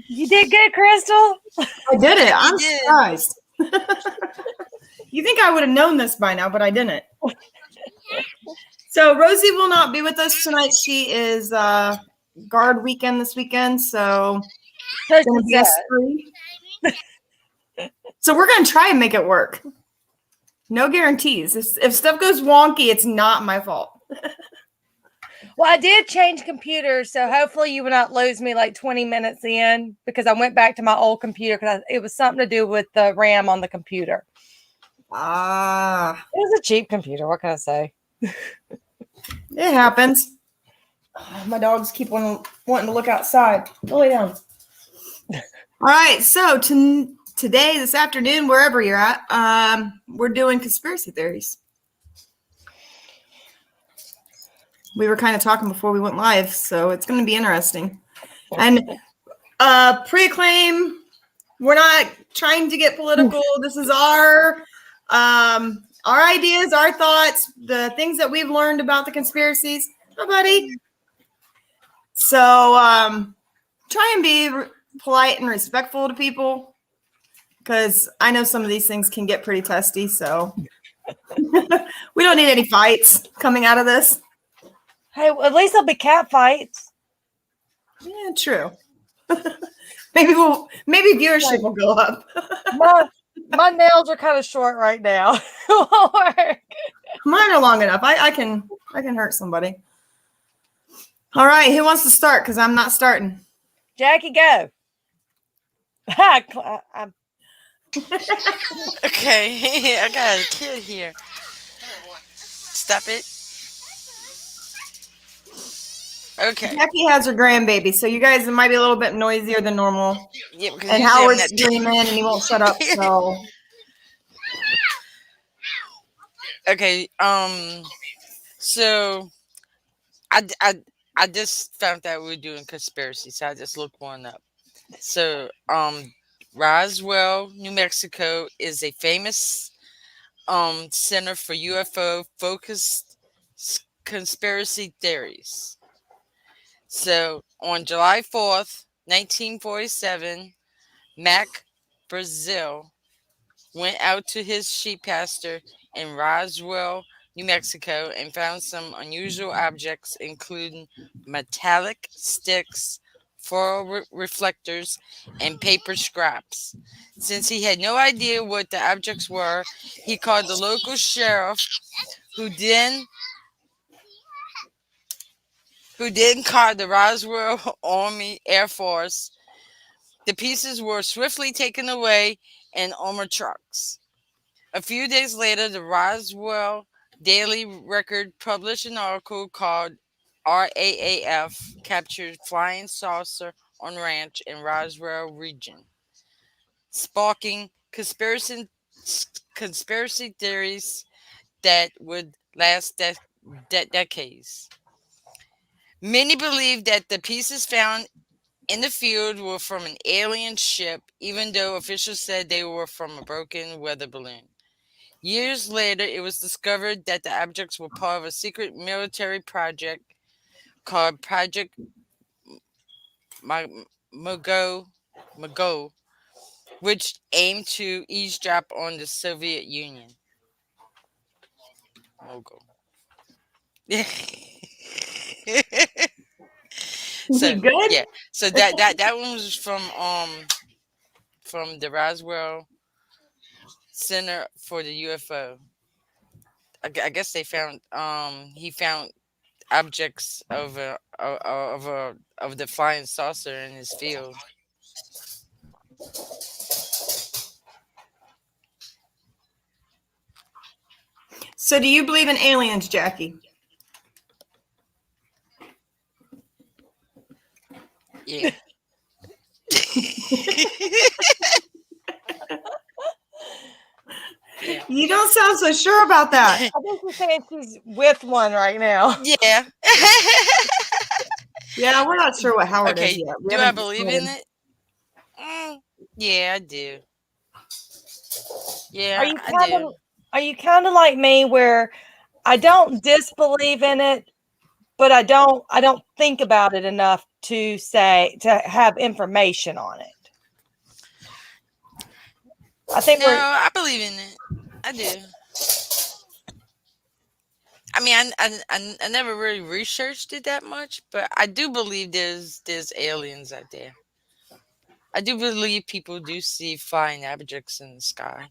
You did good, Crystal. I did it. I'm did. surprised. You think I would have known this by now, but I didn't. So Rosie will not be with us tonight. She is guard weekend this weekend, so it's gonna be us three. So we're gonna try and make it work. No guarantees. If stuff goes wonky, it's not my fault. Well, I did change computers, so hopefully you will not lose me like 20 minutes in because I went back to my old computer because it was something to do with the RAM on the computer. Ah, it was a cheap computer. What can I say? It happens. My dogs keep wanting to look outside. Go lay down. All right, so today, this afternoon, wherever you're at, we're doing conspiracy theories. We were kind of talking before we went live, so it's going to be interesting. And pre-claim, we're not trying to get political. This is our ideas, our thoughts, the things that we've learned about the conspiracies. Hi, buddy. So try and be polite and respectful to people, because I know some of these things can get pretty testy. So we don't need any fights coming out of this. Hey, well, at least there'll be cat fights. Yeah, true. maybe viewership will go up. my nails are kind of short right now. It won't work. Mine are long enough. I can hurt somebody. All right, who wants to start? Because I'm not starting. Jackie, go. Okay, I got a kid here. Stop it. Okay. Jackie has her grandbaby, so you guys might be a little bit noisier than normal. Yeah, because And usually I'm Howard's not- screaming and he won't shut up. So Okay. So I just found out we were doing conspiracy, so I just looked one up. So Roswell, New Mexico is a famous center for UFO focused conspiracy theories. So on July 4th, 1947, Mac Brazil went out to his sheep pasture in Roswell, New Mexico, and found some unusual objects, including metallic sticks, foil reflectors, and paper scraps. Since he had no idea what the objects were, he called the local sheriff, who then called the Roswell Army Air Force. The pieces were swiftly taken away in armored trucks. A few days later, the Roswell Daily Record published an article called RAAF Captured Flying Saucer on Ranch in Roswell Region, sparking conspiracy theories that would last decades. Many believe that the pieces found in the field were from an alien ship, even though officials said they were from a broken weather balloon. Years later, it was discovered that the objects were part of a secret military project called Project Mogul, which aimed to eavesdrop on the Soviet Union. Mogul. is he good? Yeah. So that one was from the Roswell Center for the UFO. I guess they found he found objects of the flying saucer in his field. So do you believe in aliens, Jackie? Yeah. Yeah. You don't sound so sure about that. I think she's saying she's with one right now. Yeah. Yeah, we're not sure what Howard is Okay. yet. Do I believe in it? Yeah, I do. Yeah, I do. Are you kind of like me where I don't disbelieve in it, but I don't think about it enough to have information on it. I think No, I believe in it. I do. I mean, I never really researched it that much, but I do believe there's aliens out there. I do believe people do see flying objects in the sky.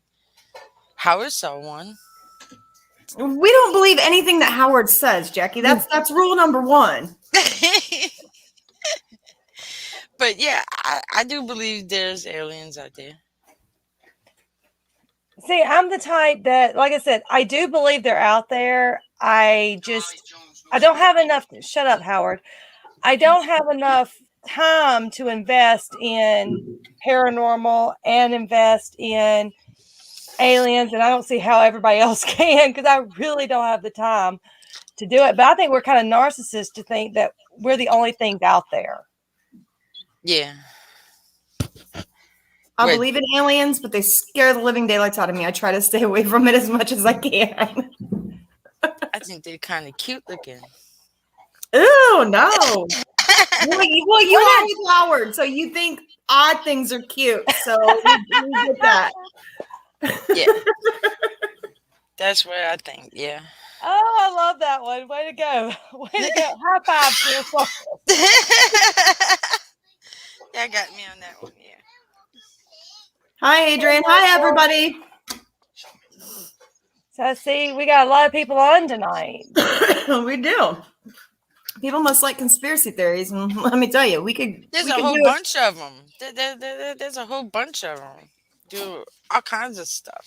Howard saw one. We don't believe anything that Howard says, Jackie. That's rule number one. But yeah, I do believe there's aliens out there. See, I'm the type that, like I said, I do believe they're out there. I don't have enough. Shut up, Howard. I don't have enough time to invest in paranormal and invest in aliens, and I don't see how everybody else can, because I really don't have the time to do it. But I think we're kind of narcissists to think that we're the only things out there. Yeah. I believe in aliens, but they scare the living daylights out of me. I try to stay away from it as much as I can. I think they're kind of cute looking. Ooh, no. well, you are with Howard, so you think odd things are cute. So we get that. Yeah. That's what I think. Yeah. Oh, I love that one. Way to go. Way to go. High five, Crystal. That got me on that one. Yeah. Hi, Adrian. Hi, everybody. So, see, we got a lot of people on tonight. We do. People must like conspiracy theories, and let me tell you, There's a whole bunch of them. There's a whole bunch of them. Do all kinds of stuff.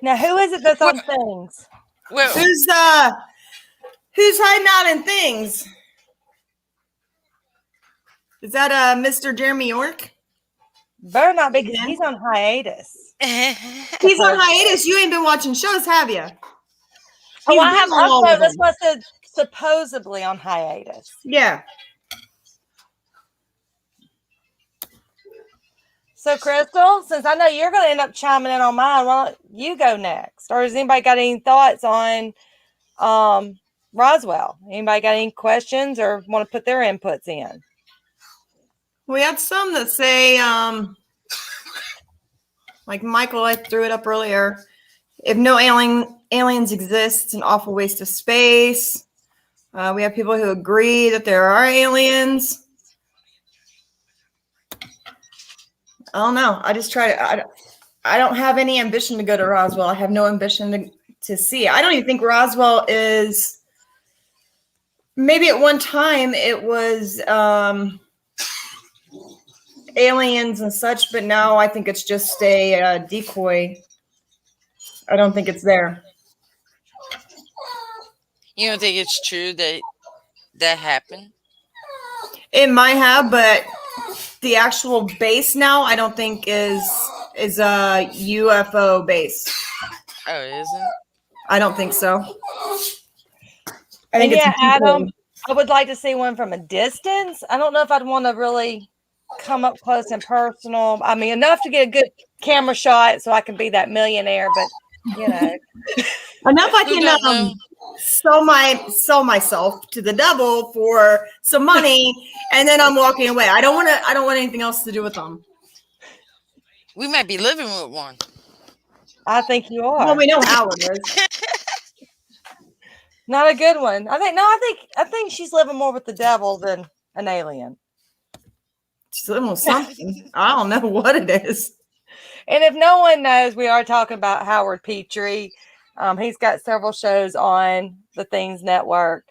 Now, who is it that's on things? Well, who's hiding out in things? Is that Mr. Jeremy York? Better not be, because he's on hiatus. He's on hiatus. You ain't been watching shows, have you? Oh, I have also. This was supposedly on hiatus. Yeah. So, Crystal, since I know you're going to end up chiming in on mine, why don't you go next? Or has anybody got any thoughts on Roswell? Anybody got any questions or want to put their inputs in? We had some that say, like Michael, I threw it up earlier. If no aliens exist, it's an awful waste of space. We have people who agree that there are aliens. I don't know. I just try to. I don't have any ambition to go to Roswell. I have no ambition to see it. I don't even think Roswell is. Maybe at one time it was aliens and such, but now I think it's just a decoy. I don't think it's there. You don't think it's true that happened? It might have, but the actual base now I don't think is a UFO base. Oh, it isn't? I don't think so. I think it's Adam, I would like to see one from a distance. I don't know if I'd want to really come up close and personal. I mean, enough to get a good camera shot so I can be that millionaire, but you know. Enough I can sell myself to the devil for some money, and then I'm walking away. I don't want anything else to do with them. We might be living with one. I think you are. Well, we know Howard is. Not a good one. I think she's living more with the devil than an alien. She's living with something. I don't know what it is. And if no one knows, we are talking about Howard Petrie. He's got several shows on the Things Network.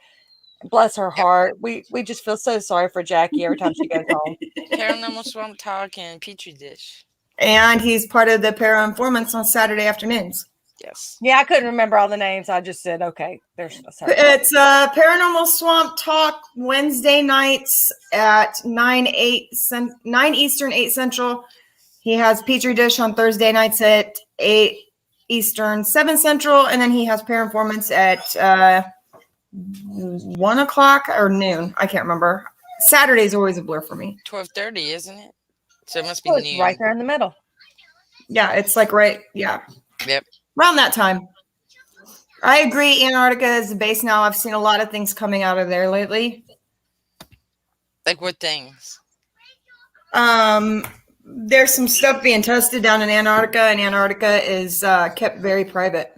Bless her heart. We just feel so sorry for Jackie every time she goes home. Paranormal Swamp Talk and Petri Dish. And he's part of the Para Informants on Saturday afternoons. Yes. Yeah, I couldn't remember all the names. I just said, okay, there's it's Paranormal Swamp Talk Wednesday nights at 9 Eastern, 8 Central. He has Petri Dish on Thursday nights at 8 Eastern, 7 Central, and then he has Para Informants at 1 o'clock or noon. I can't remember. Saturday's always a blur for me. 12:30, isn't it? So it must be noon. Right there in the middle. Yeah, it's like right. Yeah. Yep. Around that time. I agree. Antarctica is the base now. I've seen a lot of things coming out of there lately. Like what things? There's some stuff being tested down in Antarctica, and Antarctica is kept very private.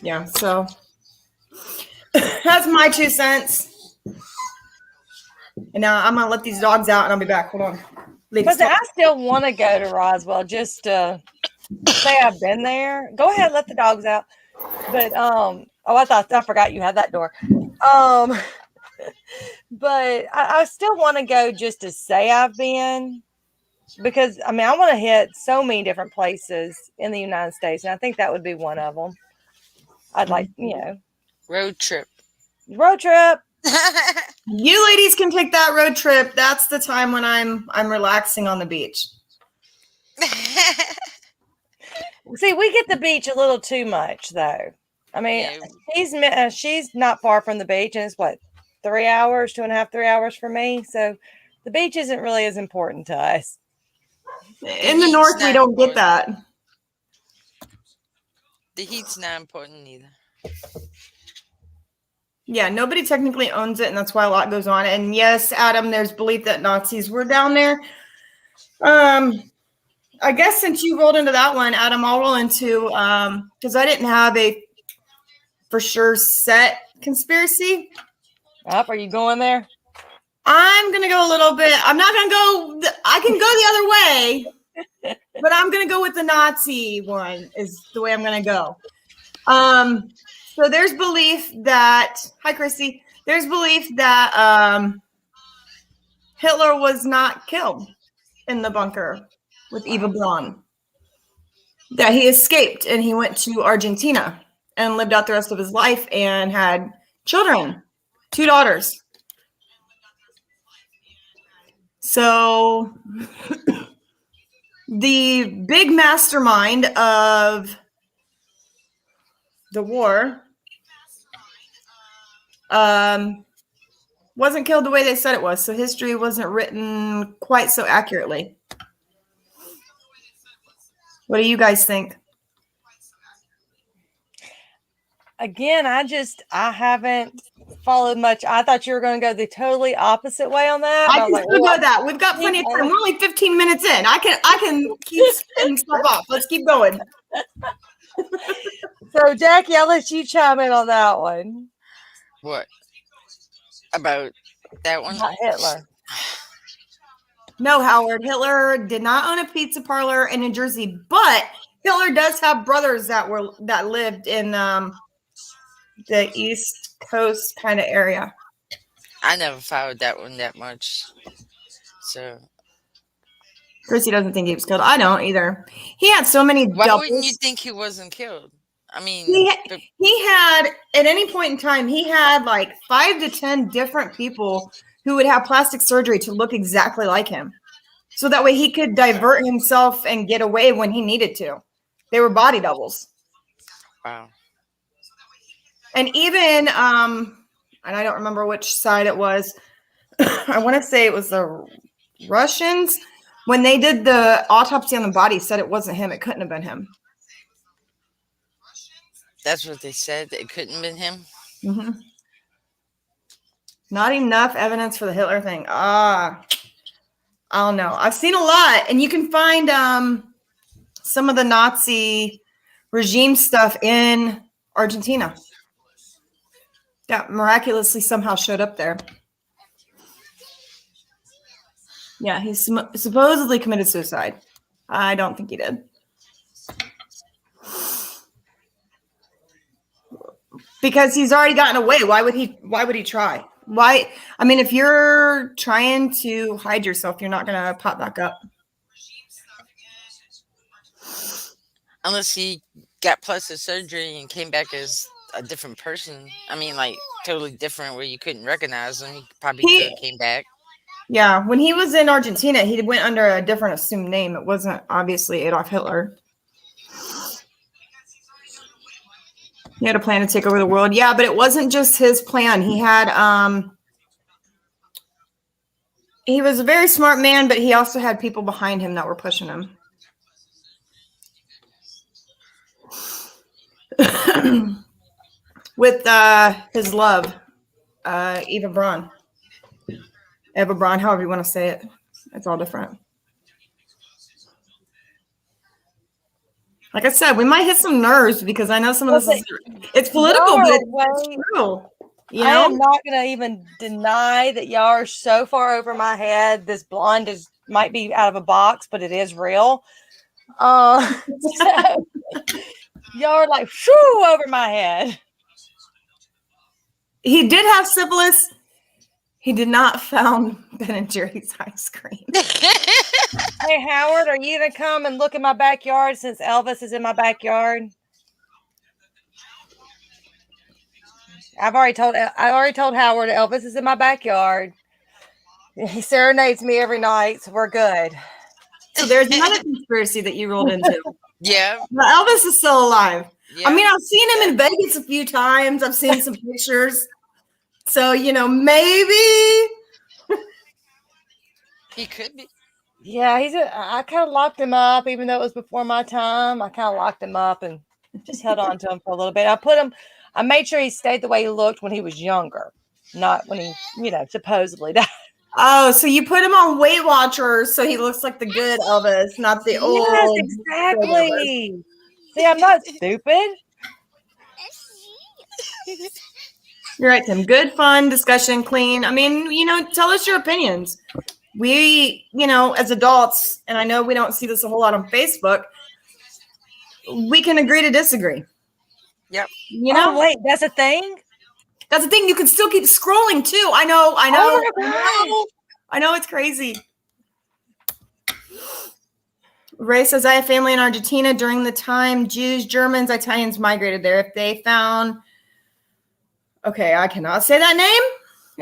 Yeah, so that's my 2 cents. And now I'm gonna let these dogs out, and I'll be back. Hold on. But I still want to go to Roswell just to say I've been there. Go ahead, let the dogs out. But I forgot you had that door. But I still want to go just to say I've been, because I mean I want to hit so many different places in the United States, and I think that would be one of them. I'd like, road trip. You ladies can take that road trip. That's the time when I'm relaxing on the beach. See, we get the beach a little too much, though. I mean, she's not far from the beach, and it's what, 3 hours, 2.5, 3 hours for me. So the beach isn't really as important to us. In the north, we don't get that. The heat's not important either. Yeah, nobody technically owns it, and that's why a lot goes on. And yes, Adam, there's belief that Nazis were down there. I guess since you rolled into that one, Adam, I'll roll into because I didn't have a for sure set conspiracy. Are you going there? I'm gonna go a little bit. I'm not gonna go. I can go the other way, but I'm gonna go with the Nazi one. Is the way I'm gonna go. So there's belief that hi Christy. There's belief that Hitler was not killed in the bunker with Eva Braun. That he escaped and he went to Argentina and lived out the rest of his life and had children, 2 daughters. So the big mastermind of the war wasn't killed the way they said it was. So history wasn't written quite so accurately. What do you guys think? Again, I haven't followed much. I thought you were going to go the totally opposite way on that. I can still go that. We've got plenty of time. We're only 15 minutes in. I can keep spinning stuff off. Let's keep going. So, Jackie, I'll let you chime in on that one. What? About that one? Not Hitler. No, Howard. Hitler did not own a pizza parlor in New Jersey, but Hitler does have brothers that lived in the East Coast kind of area. I never followed that one that much. So Chrissy doesn't think he was killed. I don't either. He had so many why doubles. wouldn't you think he wasn't killed? I mean, he had at any point in time, he had like 5 to 10 different people who would have plastic surgery to look exactly like him. So that way he could divert himself and get away when he needed to. They were body doubles. Wow. And even, and I don't remember which side it was. I want to say it was the Russians. When they did the autopsy on the body, said it wasn't him. It couldn't have been him. That's what they said. It couldn't have been him. Mm-hmm. Not enough evidence for the Hitler thing. I don't know. I've seen a lot, and you can find some of the Nazi regime stuff in Argentina that miraculously somehow showed up there. Yeah, he supposedly committed suicide. I don't think he did. Because he's already gotten away. Why would he try? Why? I mean, if you're trying to hide yourself, you're not going to pop back up. Unless he got plastic surgery and came back as a different person. I mean, like, totally different where you couldn't recognize him. He probably could have came back. Yeah, when he was in Argentina, he went under a different assumed name. It wasn't obviously Adolf Hitler. He had a plan to take over the world. Yeah, but it wasn't just his plan. He had He was a very smart man, but he also had people behind him that were pushing him. With his love, Eva Braun. Eva Braun, however you want to say it. It's all different. Like I said, we might hit some nerves because I know some of this it's political, but it's true. You know? I am not going to even deny that y'all are so far over my head. This blonde might be out of a box, but it is real. So, y'all are like, shoo, over my head. He did have syphilis. He did not found Ben & Jerry's ice cream. Hey, Howard, are you going to come and look in my backyard since Elvis is in my backyard? I already told Howard Elvis is in my backyard. He serenades me every night, so we're good. So there's another conspiracy that you rolled into. Yeah. But Elvis is still alive. Yeah. I mean, I've seen him in Vegas a few times. I've seen some pictures. So, maybe. He could be. Yeah, I kind of locked him up, even though it was before my time. I kind of locked him up and just held on to him for a little bit. I made sure he stayed the way he looked when he was younger, not when he, supposedly died. Oh, so you put him on Weight Watchers so he looks like the good Elvis, not the old. Yes, exactly. See, I'm not stupid. You're right, Tim. Good, fun discussion, clean. I mean, tell us your opinions. We, as adults, and I know we don't see this a whole lot on Facebook, we can agree to disagree. Yep. Oh, wait, that's a thing? That's the thing. You can still keep scrolling too. I know. Oh I know it's crazy. Ray says, I have family in Argentina during the time Jews, Germans, Italians migrated there. If they found, okay, I cannot say that name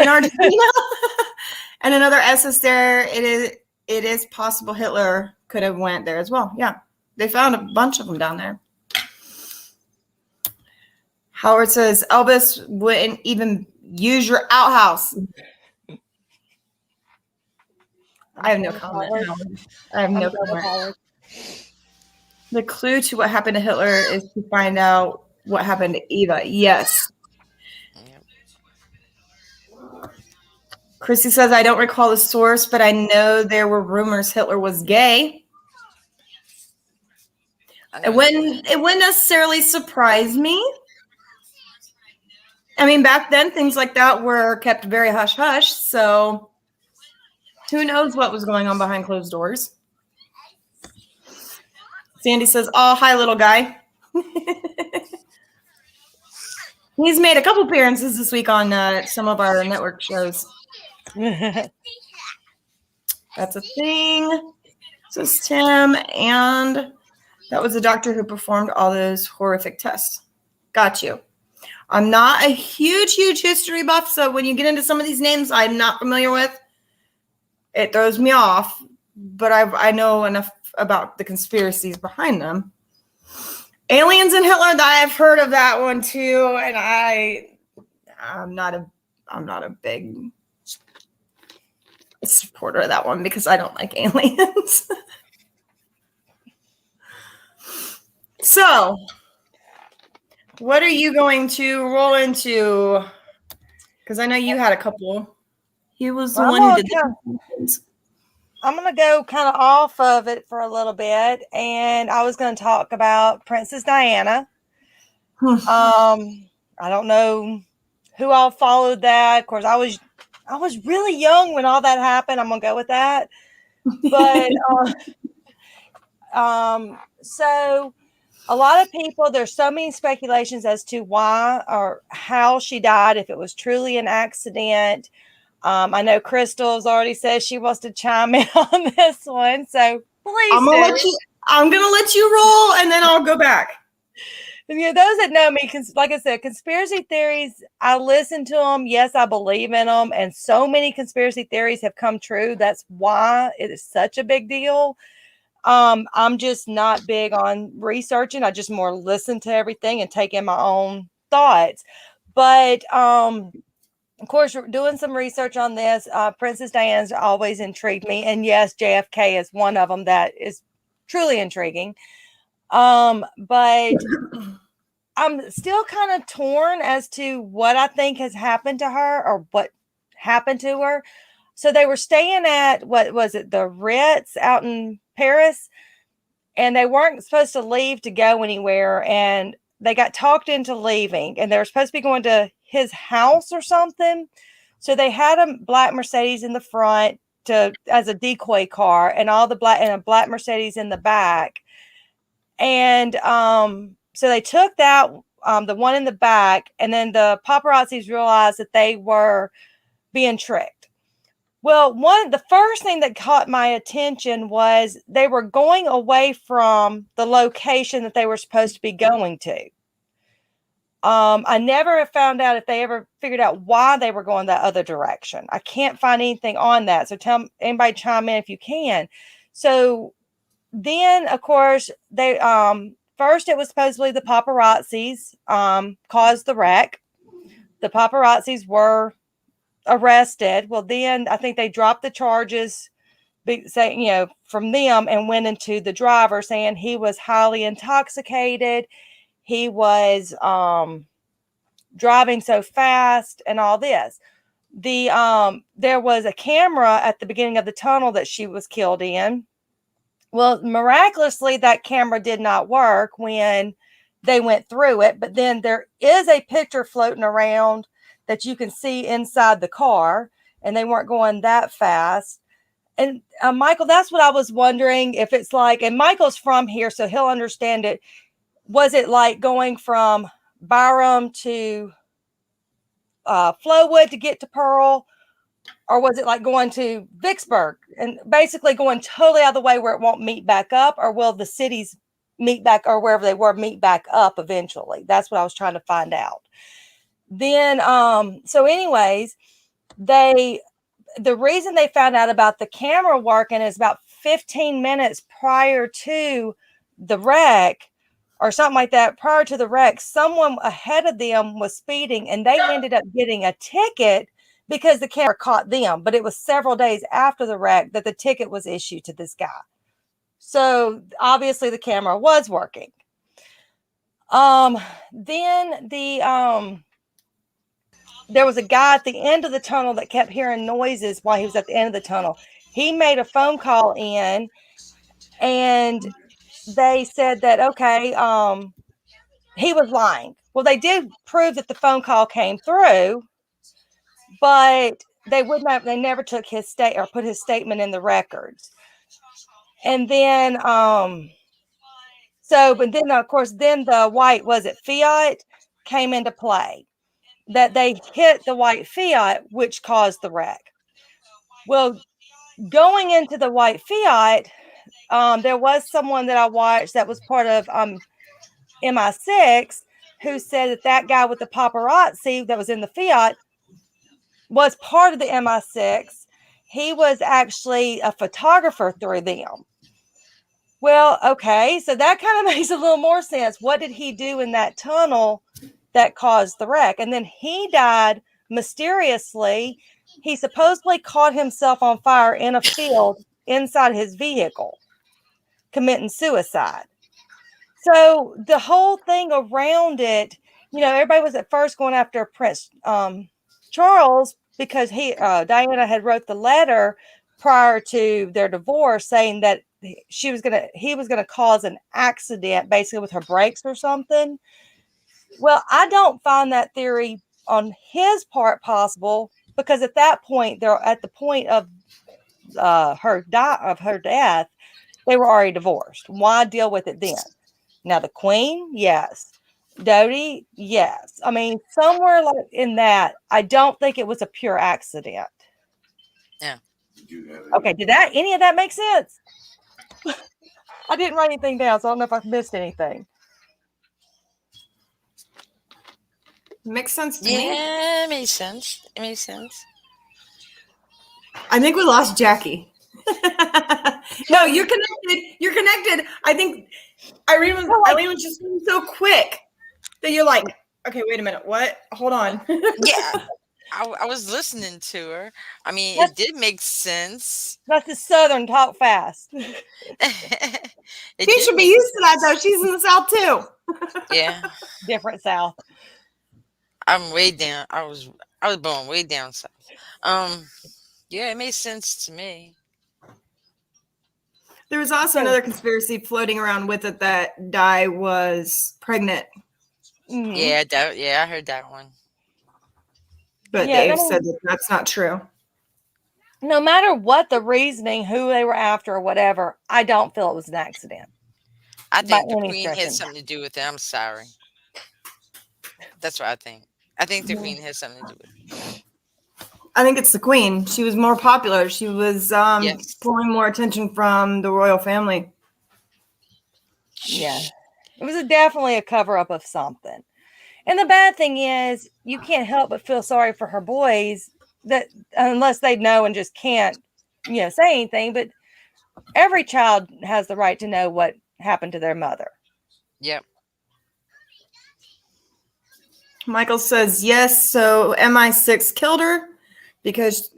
in Argentina. And another S is there. It is possible Hitler could have went there as well. Yeah. They found a bunch of them down there. Howard says, Elvis wouldn't even use your outhouse. I have no comment. I have no comment. The clue to what happened to Hitler is to find out what happened to Eva. Yes. Chrissy says, I don't recall the source, but I know there were rumors Hitler was gay. It wouldn't necessarily surprise me. I mean, back then, things like that were kept very hush-hush, so who knows what was going on behind closed doors. Sandy says, oh, hi, little guy. He's made a couple appearances this week on some of our network shows. That's a thing. Says Tim, and that was the doctor who performed all those horrific tests. Got you. I'm not a huge history buff, so when you get into some of these names I'm not familiar with, it throws me off, but I know enough about the conspiracies behind them. Aliens and Hitler, I've heard of that one too, and I'm not a big supporter of that one because I don't like aliens. So, what are you going to roll into? Because I know you had a couple. He was the one who did the I'm going to go kind of off of it for a little bit, and I was going to talk about Princess Diana. I don't know who all followed that. Of course, I was really young when all that happened. I'm going to go with that. But so a lot of people, there's so many speculations as to why or how she died, if it was truly an accident. I know Crystal's already said she wants to chime in on this one, so please I'm gonna let you roll, and then I'll go back. And, those that know me, like I said, conspiracy theories, I listen to them. Yes, I believe in them, and so many conspiracy theories have come true. That's why it is such a big deal. I'm just not big on researching. I just more listen to everything and take in my own thoughts. But of course, doing some research on this, Princess Diana's always intrigued me. And yes, JFK is one of them that is truly intriguing. But I'm still kind of torn as to what I think has happened to her or what happened to her. So they were staying at, what was it, the Ritz out in Paris, and they weren't supposed to leave to go anywhere. And they got talked into leaving, and they were supposed to be going to his house or something. So they had a black Mercedes in the front as a decoy car, and a black Mercedes in the back. And so they took that, the one in the back, and then the paparazzis realized that they were being tricked. Well, the first thing that caught my attention was they were going away from the location that they were supposed to be going to. I never found out if they ever figured out why they were going that other direction. I can't find anything on that. So anybody chime in if you can. So then, of course, they first it was supposedly the paparazzis caused the wreck. The paparazzis were arrested. Well, then I think they dropped the charges, saying, from them, and went into the driver, saying he was highly intoxicated. He was driving so fast and all this. There was a camera at the beginning of the tunnel that she was killed in. Well, miraculously, that camera did not work when they went through it. But then there is a picture floating around that you can see inside the car, and they weren't going that fast. And Michael, that's what I was wondering, if it's like, and Michael's from here, so he'll understand it. Was it like going from Byram to Flowood to get to Pearl? Or was it like going to Vicksburg and basically going totally out of the way where it won't meet back up? Or will the cities meet back, or wherever they were, meet back up eventually? That's what I was trying to find out. Then, so anyways, the reason they found out about the camera working is about 15 minutes prior to the wreck, or something like that. Prior to the wreck, someone ahead of them was speeding, and they ended up getting a ticket because the camera caught them. But it was several days after the wreck that the ticket was issued to this guy. So obviously the camera was working. Then there was a guy at the end of the tunnel that kept hearing noises while he was at the end of the tunnel. He made a phone call in, and they said that, okay, he was lying. Well, they did prove that the phone call came through, but they never took his or put his statement in the records. And then, but then of course, then the white, was it Fiat, came into play. That they hit the white Fiat, which caused the wreck. Well, going into the white Fiat, there was someone that I watched that was part of MI6 who said that guy with the paparazzi that was in the Fiat was part of the MI6. He was actually a photographer through them. Well, okay, so that kind of makes a little more sense. What did he do in that tunnel that caused the wreck? And then he died mysteriously. He supposedly caught himself on fire in a field inside his vehicle, committing suicide. So the whole thing around it, everybody was at first going after Prince Charles because Diana had wrote the letter prior to their divorce saying that he was gonna cause an accident basically with her brakes or something. Well, I don't find that theory on his part possible, because at that point, they're at the point of her death, they were already divorced. Why deal with it then? Now the Queen, yes. Dodi, yes. I mean, somewhere like in that, I don't think it was a pure accident. Yeah. Okay, did any of that make sense? I didn't write anything down, so I don't know if I've missed anything. Makes sense to me. Yeah, it makes sense. It makes sense. I think we lost Jackie. No, you're connected. You're connected. I think Irene was just so quick that you're like, okay, wait a minute. What? Hold on. Yeah. I was listening to her. I mean, That's it did make sense. that's the Southern talk fast. It She did should be make used to that though. sense. She's in the South too. Yeah, Different South. I'm way down. I was born way down south. Um, yeah, it made sense to me. There was also So, another conspiracy floating around with it that Di was pregnant, mhm. Yeah, I heard that one. but Yeah, I they've mean, said that that's not true. no matter what the reasoning, who they were after or whatever, I don't feel it was an accident I by think the any queen stretch had of the something to do with it. I'm sorry. That's what I think. I think the time. queen has something to do with it. I think it's the queen. She was more popular. She was Yes. pulling more attention from the royal family. Yeah. It was definitely a cover up of something. And the bad thing is, you can't help but feel sorry for her boys that unless they know and just can't, say anything. But every child has the right to know what happened to their mother. Yep. Michael says yes. So MI6 killed her because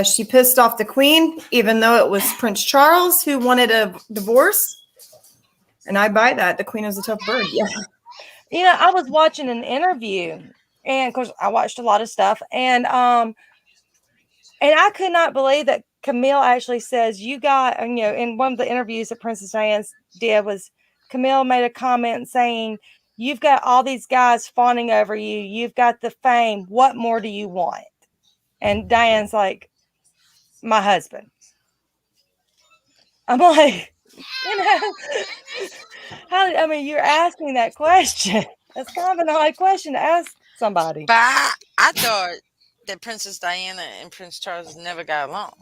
she pissed off the queen, even though it was Prince Charles who wanted a divorce. And I buy that. The queen is a tough bird. Yeah. I was watching an interview, and of course, I watched a lot of stuff, and I could not believe that Camille actually says you got, in one of the interviews that Princess Diana did was Camille made a comment saying, "You've got all these guys fawning over you. You've got the fame. What more do you want?" And Diane's like, "My husband." I'm like, I mean, you're asking that question. That's kind of an odd question to ask somebody. But I thought that Princess Diana and Prince Charles never got along.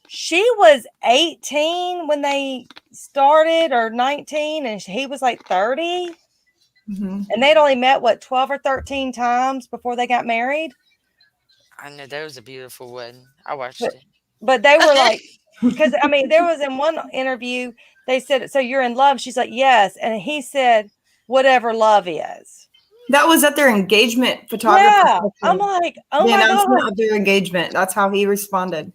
She was 18 when they started, or 19, and he was like 30. Mm-hmm. And they'd only met, 12 or 13 times before they got married. I know that was a beautiful wedding. I watched But, it. but they were like, because, I mean, there was in one interview, they said, "So you're in love?" She's like, "Yes." And he said, "Whatever love is." That was at their engagement photography. Yeah. I'm session. like, oh The my announcement God. of their engagement. That's how he responded.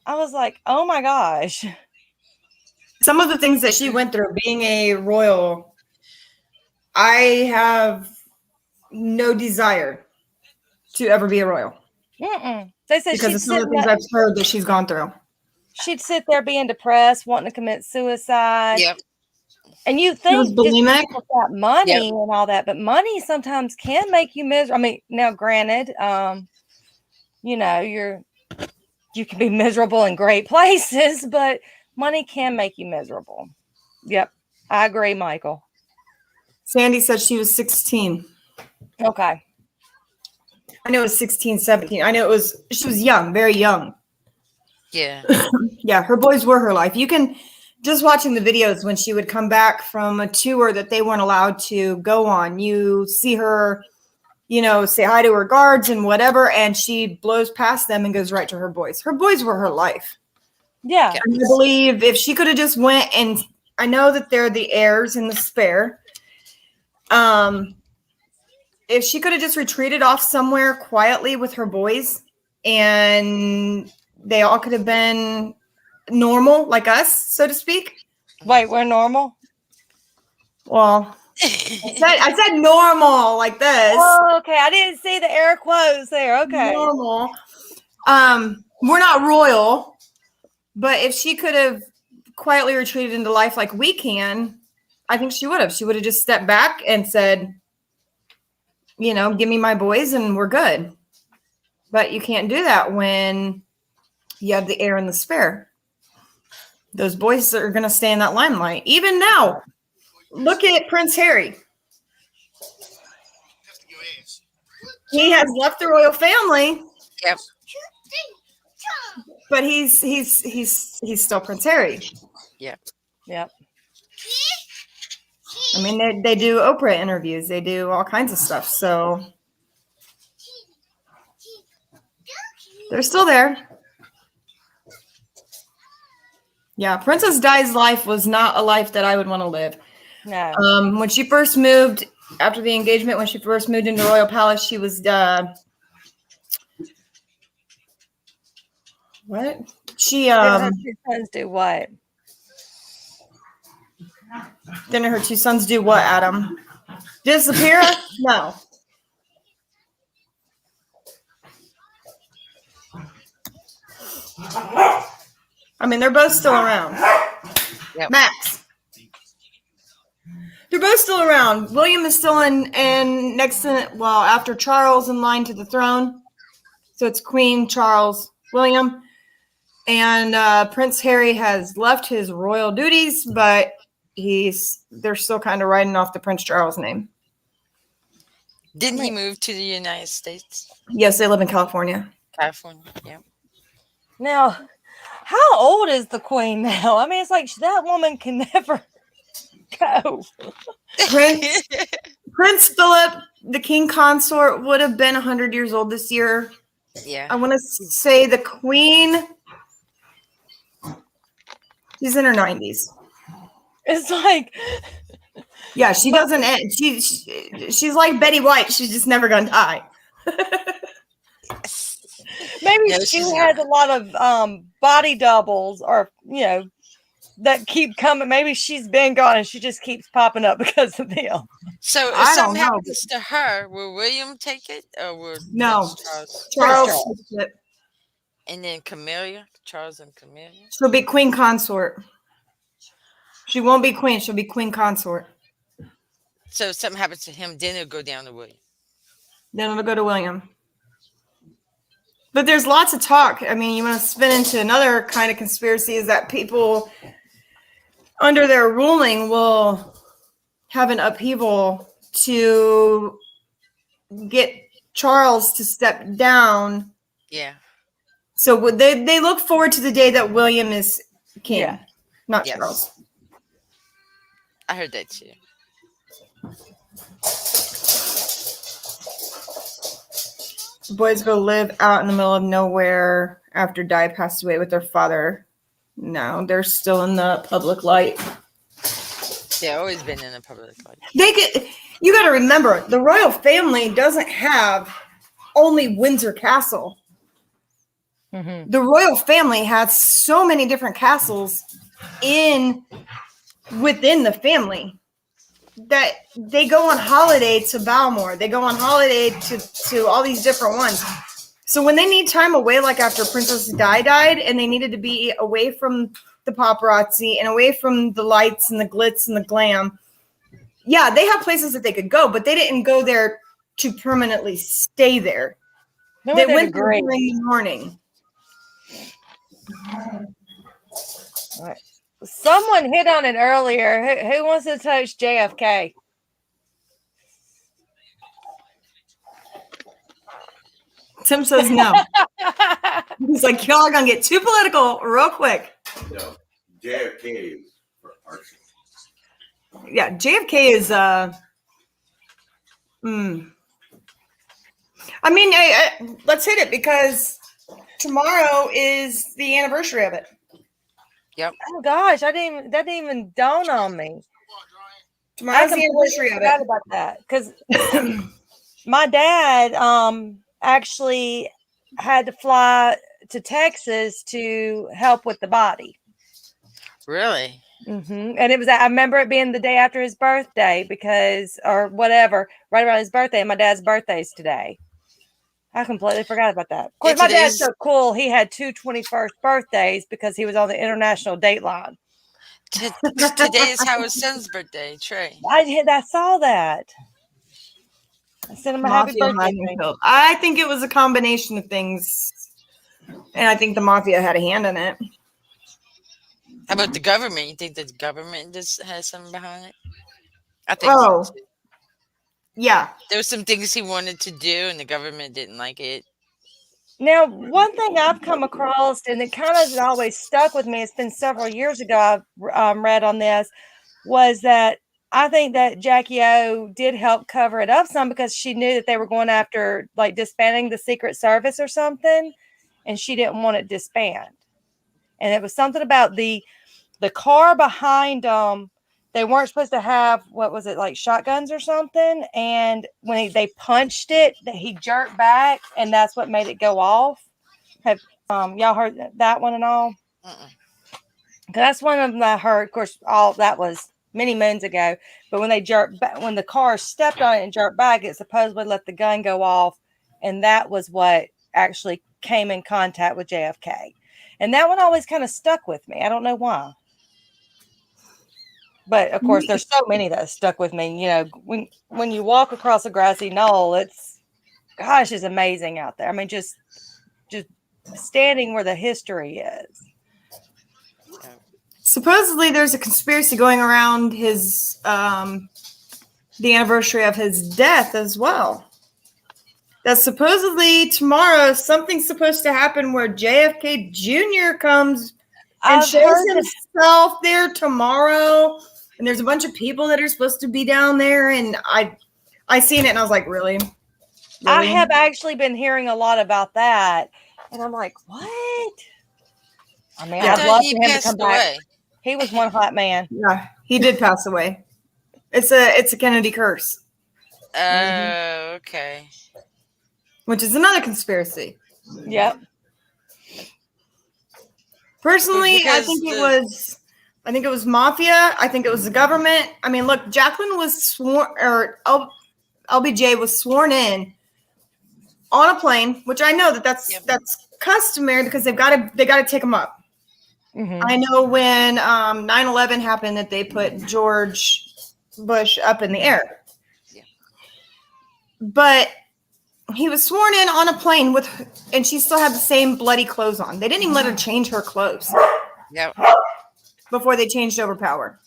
I was like, oh my gosh. Some of the things that she went through being a royal, I have no desire to ever be a royal They said because of some of the things I've heard that she's gone through. she'd sit there being depressed, wanting to commit suicide. Yep. And you She was think just bulimic. people got money Yep. and all that, but money sometimes can make you miserable. I mean, now granted, you can be miserable in great places, but money can make you miserable. Yep. I agree, Michael. Sandy said she was 16. Okay. I know it was 16, 17. I know she was young, very young. Yeah. Yeah, her boys were her life. You can just watching the videos when she would come back from a tour that they weren't allowed to go on. You see her, say hi to her guards and whatever, and she blows past them and goes right to her boys. Her boys were her life. Yeah. And I believe if she could have just went, and I know that they're the heirs in the spare. If she could have just retreated off somewhere quietly with her boys, and they all could have been normal like us, so to speak. Wait, we're normal? Well, I said normal like this. Oh, okay. I didn't see the air quotes there. Okay. Normal. We're not royal, but if she could have quietly retreated into life like we can, I think she would have. She would have just stepped back and said, give me my boys and we're good. But you can't do that when you have the heir and the spare. Those boys are going to stay in that limelight. Even now, look at Prince Harry. He has left the royal family. Yep. But he's still Prince Harry. Yep. Yep. I mean, they do Oprah interviews. They do all kinds of stuff. So they're still there. Yeah, Princess Di's life was not a life that I would want to live. No. When she first moved, after the engagement, when she first moved into Royal Palace, she was what? She Didn't her two sons do what? didn't her two sons do what, Adam? Disappear? No. I mean, they're both still around. Yep. Max. They're both still around. William is still in next to, well, after Charles in line to the throne. So it's Queen, Charles, William. And Prince Harry has left his royal duties, but they're still kind of riding off the Prince Charles name. Didn't he move to the United States? Yes, they live in California. California, yeah. Now, how old is the queen now? I mean, it's like that woman can never go. Prince Philip, the king consort, would have been 100 years old this year. Yeah. I want to say the queen, she's in her 90s. It's like, yeah, she doesn't end. She's like Betty White. She's just never gonna die. maybe No, she she's has not. a lot of body doubles, or that keep coming. Maybe she's been gone and she just keeps popping up because of them. So if I don't something know. happens to her, will William take it, or will No. Prince Charles? Charles, And then Camilla, Charles and Camilla. she'll be queen consort. She won't be queen. She'll be queen consort. So if something happens to him, then it'll go down to William. Then it'll go to William. But there's lots of talk. I mean, you want to spin into another kind of conspiracy is that people under their ruling will have an upheaval to get Charles to step down. Yeah. So they look forward to the day that William is king, Yeah. not Yes. Charles. I heard that too. The boys go live out in the middle of nowhere after Di passed away with their father. No, they're still in the public light. They've always been in the public life. You got to remember, the royal family doesn't have only Windsor Castle. Mm-hmm. The royal family has so many different castles within the family that they go on holiday to Balmore. They go on holiday to all these different ones. So when they need time away, like after Princess Di died, and they needed to be away from the paparazzi and away from the lights and the glitz and the glam, yeah, they have places that they could go, but they didn't go there to permanently stay there. They went there during the morning. All right. Someone hit on it earlier. Who wants to touch JFK? Tim says no. He's like, y'all are going to get too political real quick. No, JFK is for arson. Yeah, JFK is, I mean, let's hit it because tomorrow is the anniversary of it. Oh gosh, that didn't even dawn on me. Tomorrow's the anniversary of forgot it. about that because my dad actually had to fly to Texas to help with the body. Really? Mm-hmm. And it was, I remember it being the day after his birthday or whatever, right around his birthday. And my dad's birthday's today. I completely forgot about that. Of course, my dad's so cool. He had 2 21st birthdays because he was on the international Dateline. Today is Howard's son's birthday, Trey. I saw that. I sent him a happy birthday. I think it was a combination of things. And I think the mafia had a hand in it. How about the government? You think the government just has something behind it? I think Oh. so too. Yeah. There were some things he wanted to do and the government didn't like it. Now, one thing I've come across, and it kind of has always stuck with me, it's been several years ago I've read on this, was that I think that Jackie O did help cover it up some because she knew that they were going after like disbanding the Secret Service or something, and she didn't want it disbanded. And it was something about the car behind they weren't supposed to have, what was it, like shotguns or something. And when they punched it, that he jerked back, and that's what made it go off. Have y'all heard that one and all? Mm-mm. That's one of them I heard. Of course, all that was many moons ago. But when they jerked back, when the car stepped on it and jerked back, it supposedly let the gun go off, and that was what actually came in contact with JFK. And that one always kind of stuck with me. I don't know why. But of course, there's so many that stuck with me. You know, when you walk across a grassy knoll, it's amazing out there. I mean, just standing where the history is. Supposedly, there's a conspiracy going around his the anniversary of his death as well. That supposedly tomorrow something's supposed to happen where JFK Jr. comes and I've shows heard that- himself there tomorrow. And there's a bunch of people that are supposed to be down there. And I seen it and I was like, really? I have actually been hearing a lot about that. And I'm like, what? I mean, Yeah. I'd love He for him to passed come back. away. He was one hot man. Yeah, he did pass away. It's a Kennedy curse, Okay. which is another conspiracy. Yep. Personally, Because I think it was mafia. I think it was the government. I mean, look, Jacqueline was sworn, or LBJ was sworn in on a plane, which I know that's customary because they got to take him up. Mhm. I know when 9/11 happened that they put George Bush up in the air. Yeah. But he was sworn in on a plane and she still had the same bloody clothes on. They didn't even let her change her clothes Yep. before they changed over power.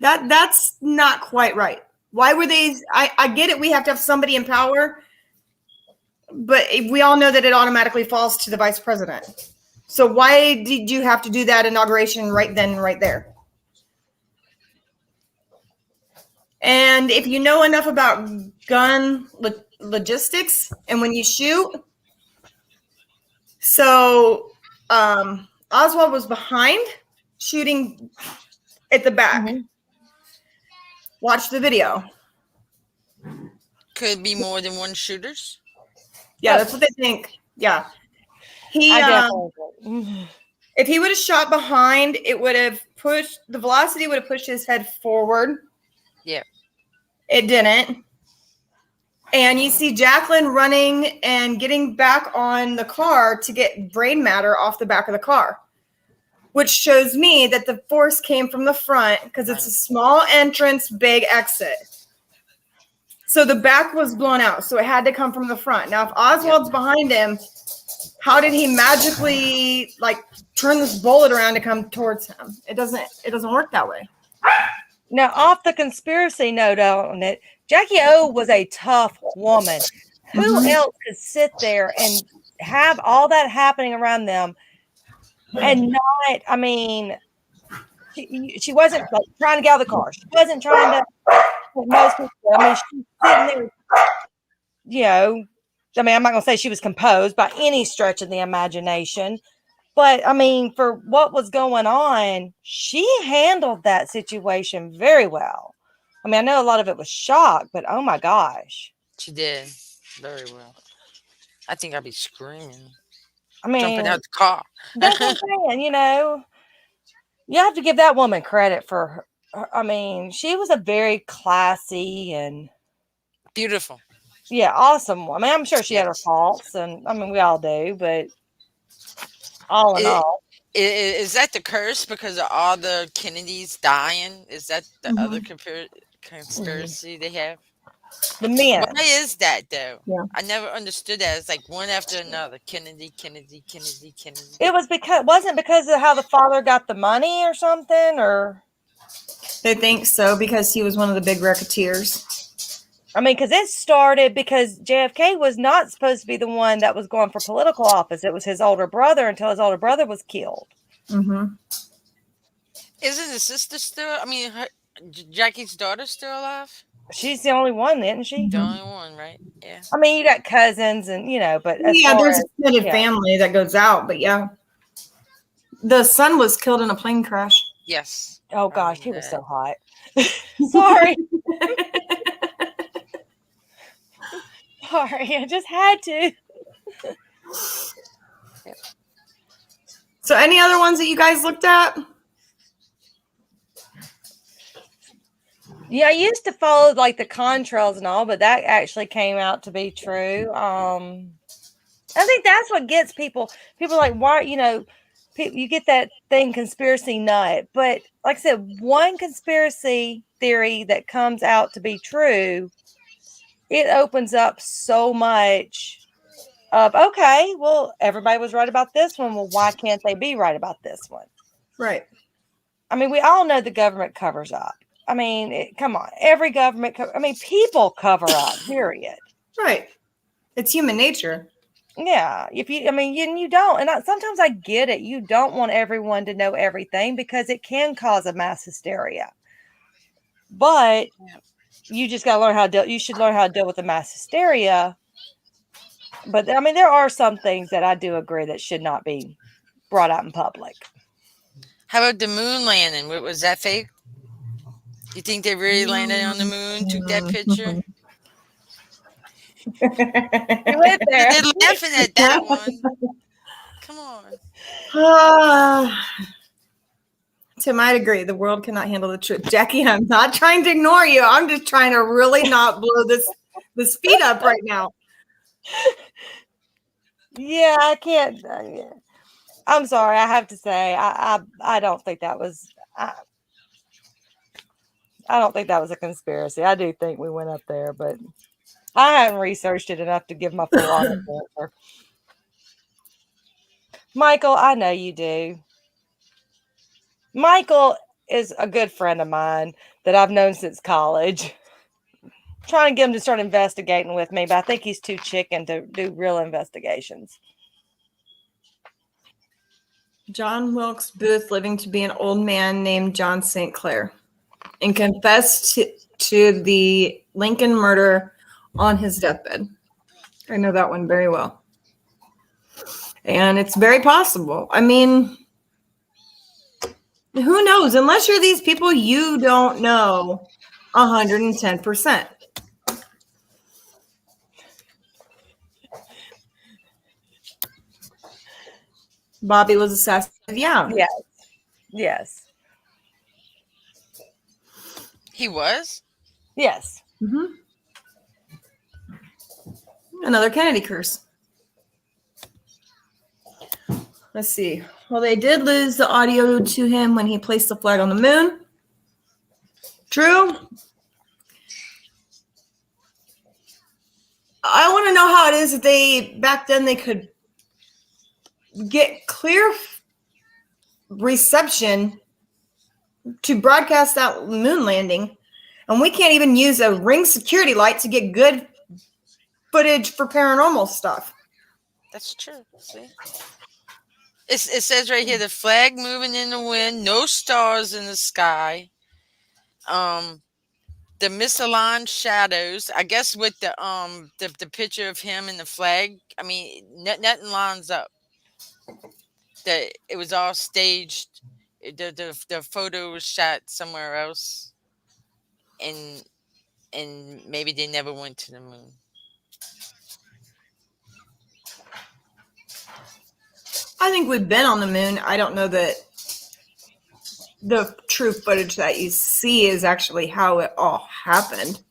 That's not quite right. Why were they? I get it. We have to have somebody in power, but we all know that it automatically falls to the vice president. So why did you have to do that inauguration right then and right there? And if you know enough about gun logistics and when you shoot, so Oswald was behind shooting at the back. Mhm. Watch the video. Could be more than one shooters. Yeah, that's what they think. Yeah. He I definitely. if he would have shot behind, it would have pushed the velocity would have pushed his head forward. Yeah. It didn't. And you see Jacqueline running and getting back on the car to get brain matter off the back of the car, which shows me that the force came from the front because it's a small entrance, big exit. So the back was blown out, so it had to come from the front. Now, if Oswald's behind him, how did he magically turn this bullet around to come towards him? It doesn't work that way. Now, off the conspiracy note on it, Jackie O was a tough woman. Who else could sit there and have all that happening around them and not, I mean, she wasn't trying to get out of the car. She wasn't trying to, most people, I mean, she's sitting there, I mean, I'm not going to say she was composed by any stretch of the imagination, but I mean, for what was going on, she handled that situation very well. I mean, I know a lot of it was shock, but oh my gosh. She did very well. I think I'd be screaming, I mean, jumping out the car. that's what I'm saying, you have to give that woman credit for her. I mean, she was a very classy and Beautiful. awesome woman. I'm sure she had her faults, and I mean, we all do, but all in all. Is that the curse because of all the Kennedys dying? Is that the other conspiracy they have? The men. Why is that though? Yeah. I never understood that. It's like one after another. Kennedy. It was wasn't because of how the father got the money or something, or They think so because he was one of the big racketeers. I mean, because it started because JFK was not supposed to be the one that was going for political office. It was his older brother until his older brother was killed. Mm-hmm. Isn't the sister still? I mean, Jackie's daughter still alive? She's the only one, isn't she? The only one, right? Yeah. I mean, you got cousins and, but as Yeah, far there's as- extended family that goes out, but yeah. The son was killed in a plane crash. Yes. Oh I gosh, he remember was that. so hot. Sorry. Sorry. I just had to. So, any other ones that you guys looked at? Yeah, I used to follow like the contrails and all, but that actually came out to be true. I think that's what gets people. People are like, why, you get that thing conspiracy nut. But like I said, one conspiracy theory that comes out to be true, it opens up so much of, okay, well, everybody was right about this one. Well, why can't they be right about this one? Right. I mean, we all know the government covers up. I mean, come on, every government, people cover up, period. Right. It's human nature. Yeah, you don't, and sometimes I get it. You don't want everyone to know everything because it can cause a mass hysteria. But you just got to learn how to deal. You should learn how to deal with the mass hysteria. But I mean, there are some things that I do agree that should not be brought out in public. How about the moon landing? Was that fake? You think they really landed on the moon? Took that picture? You went there. They're laughing at that one. Come on. Tim, I'd agree. The world cannot handle the truth. Jackie, I'm not trying to ignore you. I'm just trying to really not blow the speed up right now. Yeah, I can't. Yeah. I'm sorry. I have to say, I don't think that was. I don't think that was a conspiracy. I do think we went up there, but I haven't researched it enough to give my full honest answer. Michael, I know you do. Michael is a good friend of mine that I've known since college. Trying to get him to start investigating with me, but I think he's too chicken to do real investigations. John Wilkes Booth living to be an old man named John St. Clair and confessed to the Lincoln murder on his deathbed. I know that one very well. And it's very possible. I mean, who knows? Unless you're these people, you don't know 110%. Bobby was assassinated. Yeah. Yes. Yes. He was? Yes. Mm-hmm. Another Kennedy curse. Let's see. Well, they did lose the audio to him when he placed the flag on the moon. True. I want to know how it is that back then they could get clear reception to broadcast that moon landing, and we can't even use a Ring security light to get good footage for paranormal stuff. That's true. See? It says right here, the flag moving in the wind, no stars in the sky. The misaligned shadows. I guess with the picture of him and the flag, I mean, nothing lines up. That it was all staged. The photo was shot somewhere else, and maybe they never went to the moon. I think we've been on the moon. I don't know that the true footage that you see is actually how it all happened.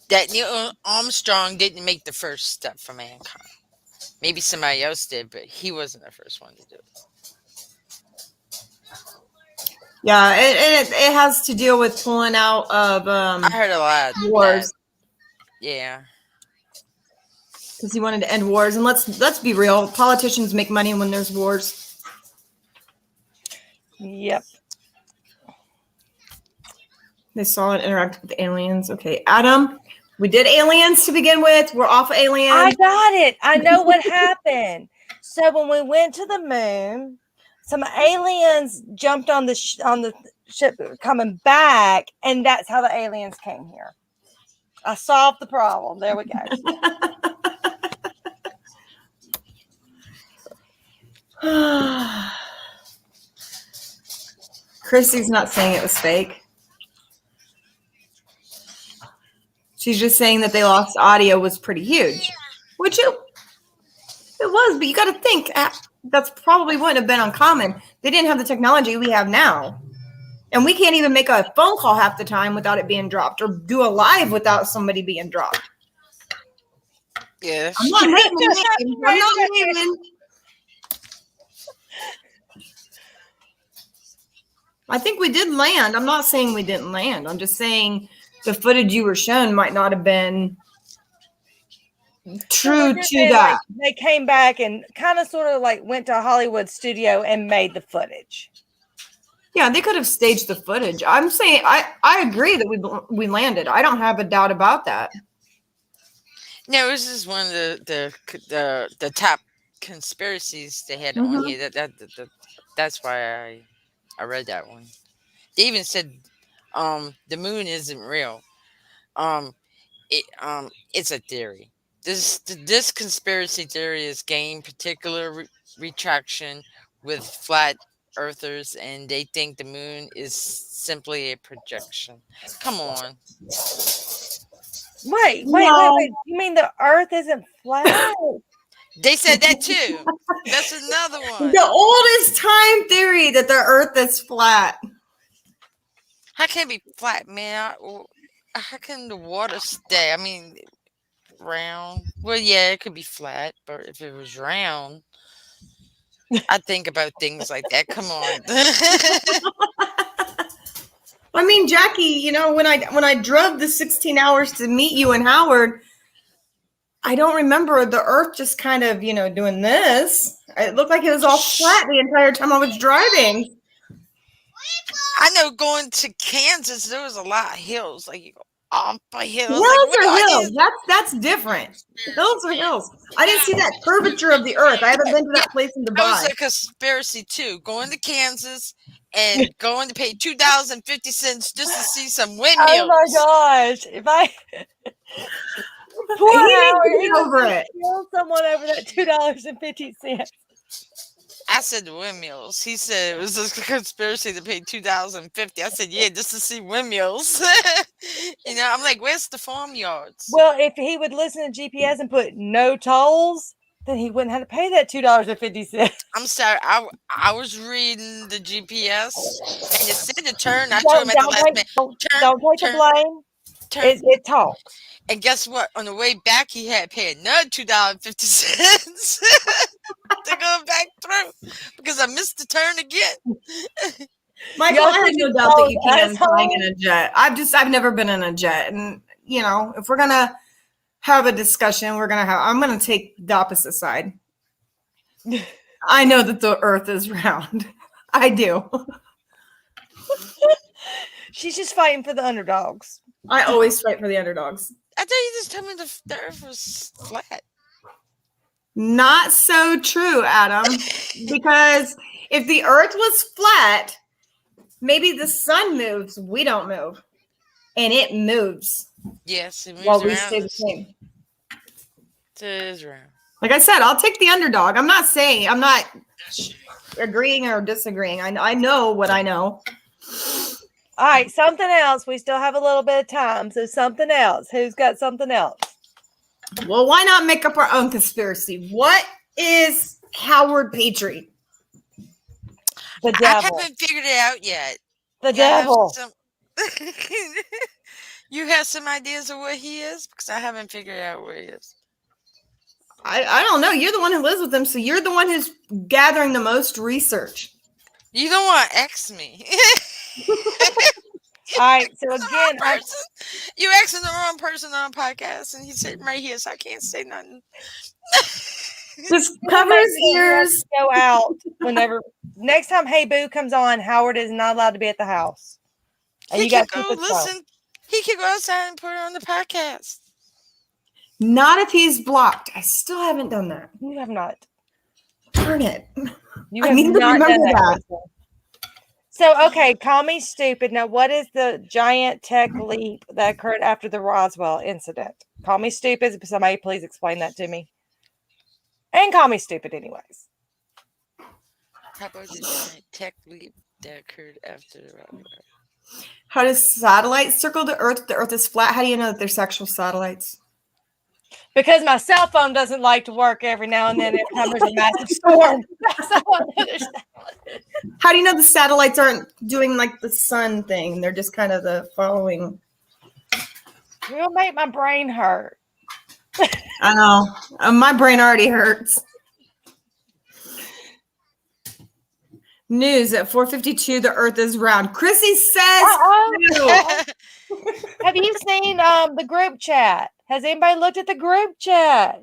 That Neil Armstrong didn't make the first step for mankind. Maybe somebody else did, but he wasn't the first one to do it. Yeah, it has to deal with pulling out of I heard a lot of wars. Yeah. Because he wanted to end wars. And let's be real, politicians make money when there's wars. Yep. They saw it interact with aliens. Okay, Adam, we did aliens to begin with. We're off aliens. I got it. I know what happened. So when we went to the moon, some aliens jumped on the ship coming back, and that's how the aliens came here. I solved the problem. There we go. Chrissy's not saying it was fake. She's just saying that they lost audio was pretty huge, which it was. But you got to think that's probably wouldn't have been uncommon. They didn't have the technology we have now, and we can't even make a phone call half the time without it being dropped, or do a live without somebody being dropped. Yeah. I'm not naming names. I'm not naming. I think we did land. I'm not saying we didn't land. I'm just saying the footage you were shown might not have been true to that. They came back and kind of sort of like went to a Hollywood studio and made the footage. Yeah, they could have staged the footage. I'm saying I agree that we landed. I don't have a doubt about that. No, this is one of the top conspiracies they had on here. That's why I read that one. They even said the moon isn't real. It's a theory. This conspiracy theory has gained particular retraction with flat earthers, and they think the moon is simply a projection. Come on. Wait. You mean the earth isn't flat? They said that too. That's another one. The oldest time theory that the earth is flat. How can it be flat, man? How can the water stay? I mean, round. Well, yeah, it could be flat, but if it was round, I think about things like that. Come on. I mean, Jackie, you know, when I drove the 16 hours to meet you in Howard, I don't remember the earth just kind of, you know, doing this. It looked like it was all flat the entire time I was driving. I know going to Kansas, there was a lot of hills. Like you go off a hill. Hills like, are hills. That's different. Hills are hills. I didn't see that curvature of the earth. I haven't been to that place in That was Dubai. a conspiracy too. Going to Kansas and going to pay $2.50 just to see some windmills. Oh my gosh! If I poor He needs Howard, to he get over it. kill someone over that $2.50. I said the windmills. He said it was a conspiracy to pay $2.50. I said, yeah, just to see windmills. You know, I'm like, where's the farmyards? Well, if he would listen to GPS and put no tolls, then he wouldn't have to pay that $2.50. I'm sorry. I was reading the GPS and it said to turn. I told him at the last minute. Don't take the blame. It talks. And guess what? On the way back, he had paid another $2.50 to go back through because I missed the turn again. Michael, I have no doubt that you can flying in a jet. I've never been in a jet, and you know, if we're gonna have a discussion, I'm gonna take the opposite side. I know that the Earth is round. I do. She's just fighting for the underdogs. I always fight for the underdogs. I thought you just told me the Earth was flat. Not so true, Adam. Because if the Earth was flat, maybe the sun moves, we don't move, and it moves. Yes, it moves while we around. stay the same. It is round. Like I said, I'll take the underdog. I'm not agreeing or disagreeing. I know what I know. All right, something else. We still have a little bit of time, so something else. Who's got something else? Well, why not make up our own conspiracy? What is Howard Petrie? The I devil. haven't figured it out yet. The You have devil. You have some ideas of what he is? Because I haven't figured out what he is. I don't know. You're the one who lives with him, so you're the one who's gathering the most research. You don't want to X me. All right, so again, You asking the wrong person on a podcast, and he's sitting right here, so I can't say nothing. Just cover his ears. Go out whenever. Next time Hey Boo comes on, Howard is not allowed to be at the house. And He you can got go listen. He can go outside and put it on the podcast. Not if he's blocked. I still haven't done that. You have not. Darn it. You I have need to not remember done that. Crystal. So, okay, call me stupid. Now, what is the giant tech leap that occurred after the Roswell incident? Call me stupid. Somebody please explain that to me. And call me stupid anyways. How about the giant tech leap? that occurred after the rock. How does satellites circle the Earth? The Earth is flat. How do you know that they're sexual satellites? Because my cell phone doesn't like to work every now and then every time there's a massive storm. That's how I understand. How do you know the satellites aren't doing like the sun thing? They're just kind of the following. It'll make my brain hurt. I know. My brain already hurts. News at 4:52. The Earth is round. Chrissy says. Uh-oh. Have you seen the group chat? Has anybody looked at the group chat?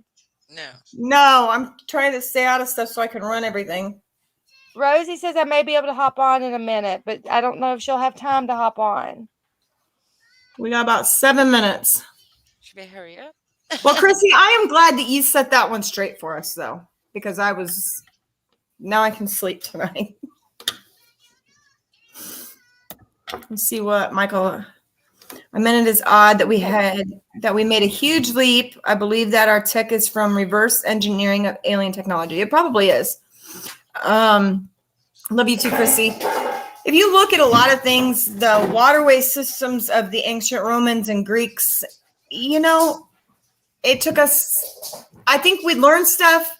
No. No, I'm trying to stay out of stuff so I can run everything. Rosie says I may be able to hop on in a minute, but I don't know if she'll have time to hop on. We got about 7 minutes. Should we hurry up? Well, Chrissy, I am glad that you set that one straight for us, though, because now I can sleep tonight. Let's see what Michael. I mean, it is odd that we made a huge leap. I believe that our tech is from reverse engineering of alien technology. It probably is. Love you too, Chrissy. If you look at a lot of things, the waterway systems of the ancient Romans and Greeks, it took us, I think we learn stuff,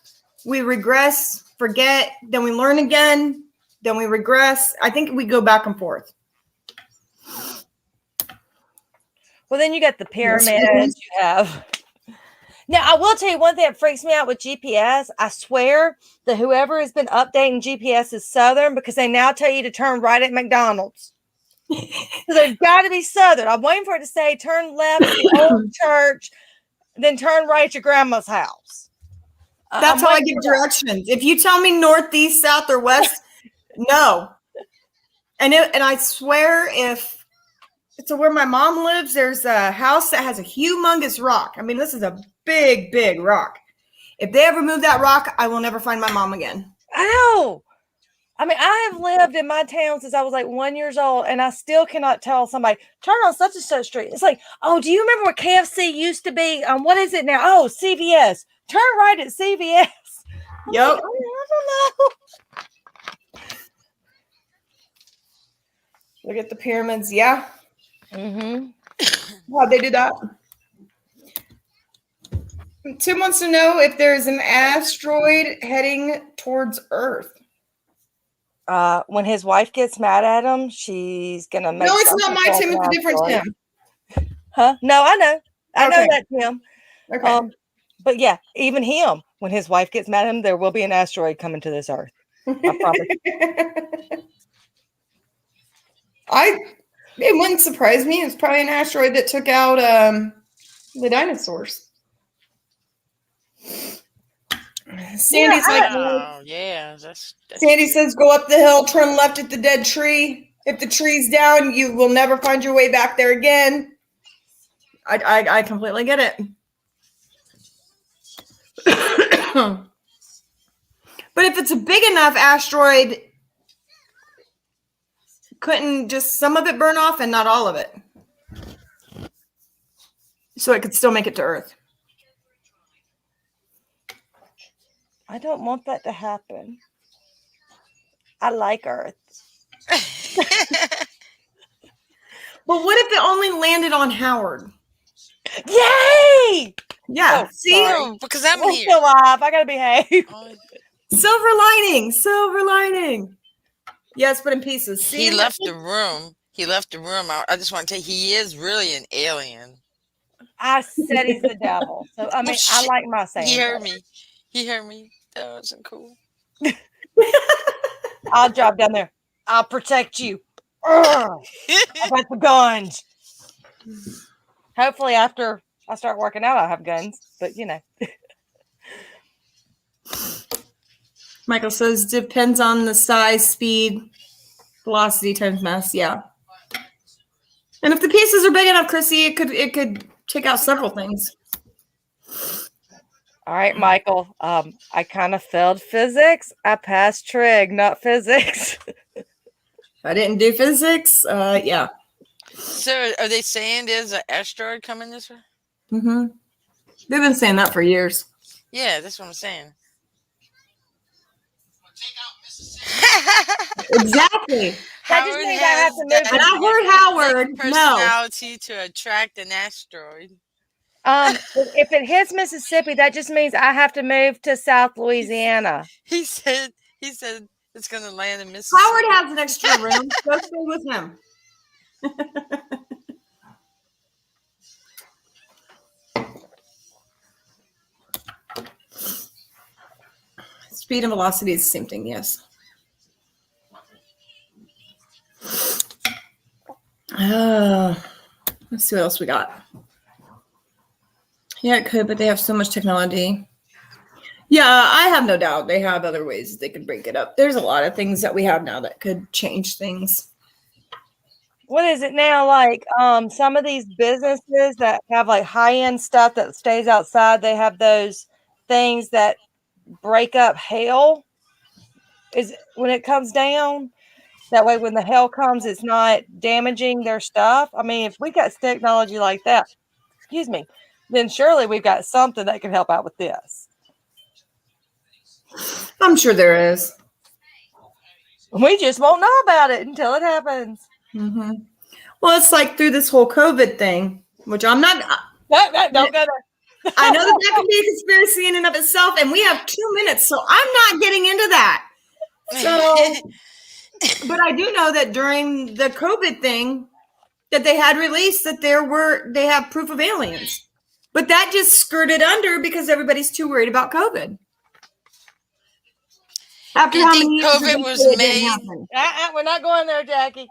we regress, forget, then we learn again, then we regress. I think we go back and forth. Well, then you got the pyramids you have. Now, I will tell you one thing that freaks me out with GPS. I swear that whoever has been updating GPS is Southern because they now tell you to turn right at McDonald's. So there's got to be Southern. I'm waiting for it to say turn left at the old church, then turn right at your grandma's house. That's how I give directions. If you tell me north, east, south, or west, no. And I swear so where my mom lives, there's a house that has a humongous rock. I mean, this is a big, big rock. If they ever move that rock, I will never find my mom again. Ow! I mean, I have lived in my town since I was like 1 year old, and I still cannot tell somebody, turn on such and such street. It's like, oh, do you remember where KFC used to be? What is it now? Oh, CVS. Turn right at CVS. Yep. Like, I don't know. Look at the pyramids. Yeah. Mm-hmm. How'd they do that? Tim wants to know if there's an asteroid heading towards Earth. When his wife gets mad at him, she's gonna make. No, it's not my Tim. It's a different Tim. Huh? No, I know. I know Okay. that Tim. Okay. But yeah, even him, when his wife gets mad at him, there will be an asteroid coming to this Earth. I promise. It wouldn't surprise me. It's probably an asteroid that took out the dinosaurs. Sandy's Sandy says, go up the hill, turn left at the dead tree. If the tree's down, you will never find your way back there again. I completely get it. But if it's a big enough asteroid, couldn't just some of it burn off and not all of it? So it could still make it to Earth. I don't want that to happen. I like Earth. But what if it only landed on Howard? Yay! Yeah. Oh, see? Oh, because I'm We're here. still alive. I gotta behave. Silver lining. Silver lining. Yes, but in pieces. See? He left the room. I just want to tell you, he is really an alien. I said he's the devil. So I mean, I like my saying. He heard me. That wasn't cool. I'll drop down there. I'll protect you. I got the guns. Hopefully, after I start working out, I'll have guns. But Michael says depends on the size, speed, velocity times mass. Yeah. And if the pieces are big enough, Chrissy, it could take out several things. All right, Michael. I kind of failed physics. I passed trig, not physics. I didn't do physics. Yeah. So, are they saying there's an asteroid coming this way? Mm-hmm. They've been saying that for years. Yeah, that's what I'm saying. Exactly. That just means I have to move. And I heard Howard. No. personality to attract an asteroid. If it hits Mississippi, that just means I have to move to South Louisiana. He said it's gonna land in Mississippi. Howard has an extra room. Go stay with him. Speed and velocity is the same thing, yes. Let's see what else we got. Yeah, it could, but they have so much technology. Yeah, I have no doubt they have other ways they could break it up. There's a lot of things that we have now that could change things. What is it now? Like some of these businesses that have like high-end stuff that stays outside, they have those things that break up hail is when it comes down. That way when the hail comes, it's not damaging their stuff. I mean, if we got technology like that, excuse me, then surely we've got something that can help out with this. I'm sure there is. We just won't know about it until it happens. Mm-hmm. Well, it's like through this whole COVID thing, which I'm not. Don't go there. I know that can be a conspiracy in and of itself, and we have 2 minutes, so I'm not getting into that. So, but I do know that during the COVID thing, that they had released that they have proof of aliens, but that just skirted under because everybody's too worried about COVID. After You how think many years COVID they was say it didn't made- happen. We're not going there, Jackie.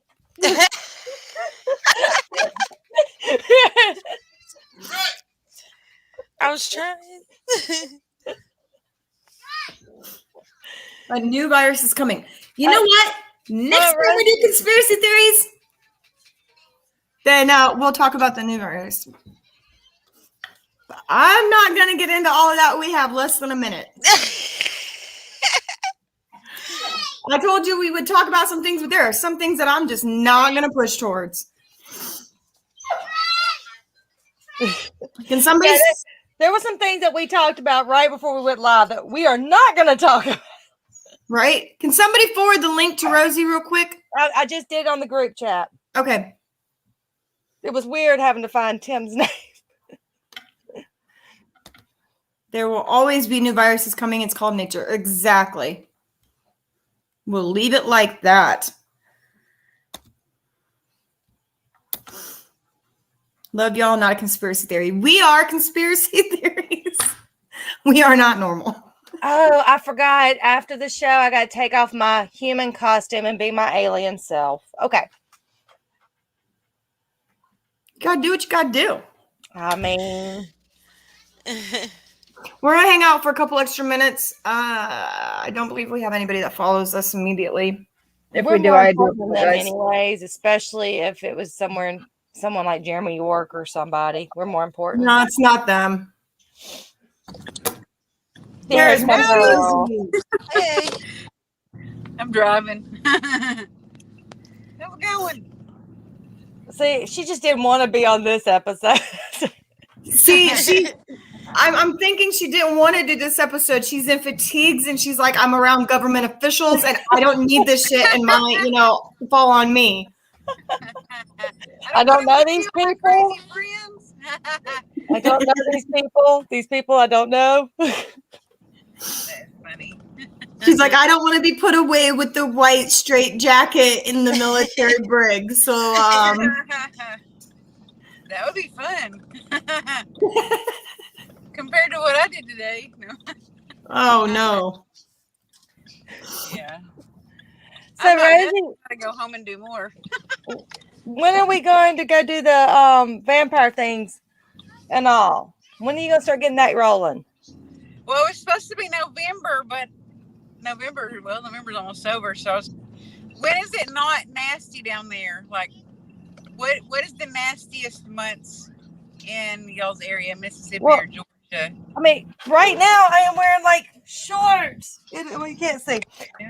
I was trying. A new virus is coming. You know what? Next time we do conspiracy theories, then we'll talk about the new virus. But I'm not going to get into all of that. We have less than a minute. I told you we would talk about some things, but there are some things that I'm just not going to push towards. Can somebody... Yeah, there were some things that we talked about right before we went live that we are not going to talk about. Right? Can somebody forward the link to Rosie real quick? I just did on the group chat. Okay. It was weird having to find Tim's name. There will always be new viruses coming. It's called nature. Exactly. We'll leave it like that. Love y'all, not a conspiracy theory. We are conspiracy theories. We are not normal. Oh, I forgot. After the show, I got to take off my human costume and be my alien self. Okay. You gotta do what you gotta do. I mean, we're gonna hang out for a couple extra minutes. I don't believe we have anybody that follows us immediately. If we do, I do apologize. anyways, especially if it was someone like Jeremy York or somebody. We're more important. No, it's not them. There's my girl. Hey, I'm driving. How's it going? See, she just didn't want to be on this episode. See, I'm thinking she didn't want to do this episode. She's in fatigues and she's like, I'm around government officials and I don't need this shit in my, fall on me. I don't know these people. Crazy friends. I don't know these people. These people I don't know. That's funny. She's like, I don't want to be put away with the white straight jacket in the military brig. So, that would be fun. Compared to what I did today. No. Oh no. Yeah. So Rosie, Gotta go home and do more. when are we going to go do the vampire things and all? When are you gonna start getting that rolling? Well, it's supposed to be November, but November's almost over. So when is it not nasty down there? Like, what is the nastiest months in y'all's area, Mississippi or Georgia? I mean, right now I am wearing like shorts. You can't see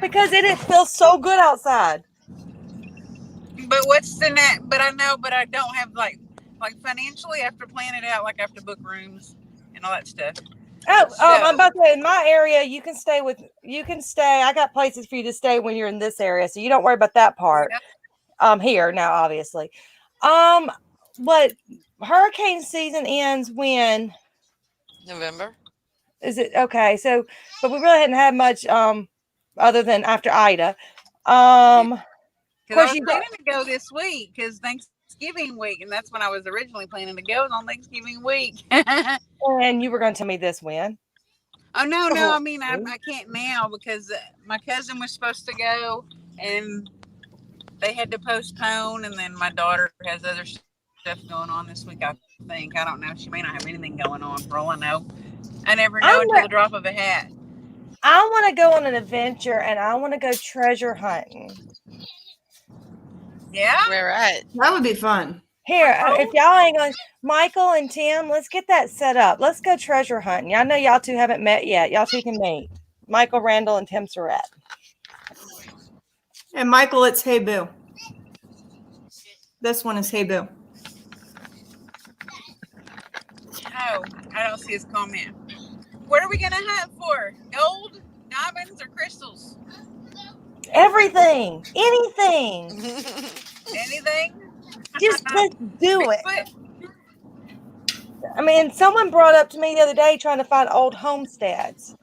because it feels so good outside. But what's the net? But I don't have like financially. I have to plan it out. Like I have to book rooms and all that stuff. Oh, I'm So, about to say in my area, you can stay. I got places for you to stay when you're in this area, so you don't worry about that part. yeah. Here now, obviously. Um, but hurricane season ends when November. is it? Okay, so but we really hadn't had much other than after Ida. Of Because I course was you planning to go this week because Thanksgiving week, and that's when I was originally planning to go, was on Thanksgiving week. and you were going to tell me this when. Oh no! I mean, I can't now because my cousin was supposed to go, and they had to postpone. And then my daughter has other stuff going on this week. I think I don't know. She may not have anything going on for all I know. I never know until the drop of a hat. I want to go on an adventure and I want to go treasure hunting. Yeah. Where at? That would be fun. Here, if y'all ain't going, Michael and Tim, let's get that set up. Let's go treasure hunting. I know y'all two haven't met yet. Y'all two can meet. Michael Randall and Tim Surratt. And Michael, it's Hey Boo. This one is Hey Boo. Oh, I don't see his comment. What are we gonna hunt for? Gold, diamonds, or crystals? Everything, anything. Anything? Just let's do it. Bigfoot? I mean, someone brought up to me the other day trying to find old homesteads.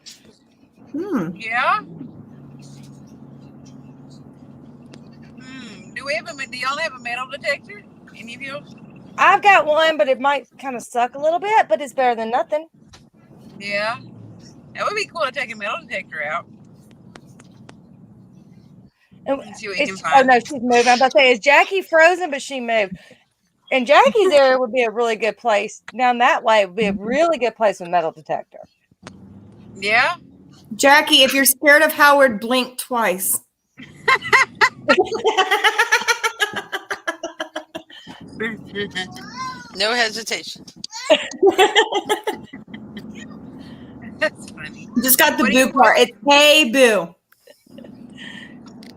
Yeah. Do y'all have a metal detector? Any of you? I've got one, but it might kind of suck a little bit, but it's better than nothing. Yeah. That would be cool to take a metal detector out And and see what you can oh find. no, she's moving. I'm about to say, is Jackie frozen? But she moved. And Jackie's area would be a really good place. Down that way would be a really good place with metal detector. Yeah. Jackie, if you're scared of Howard, blink twice. No hesitation. That's funny. Just got the What do boo you- part. It's Hey Boo.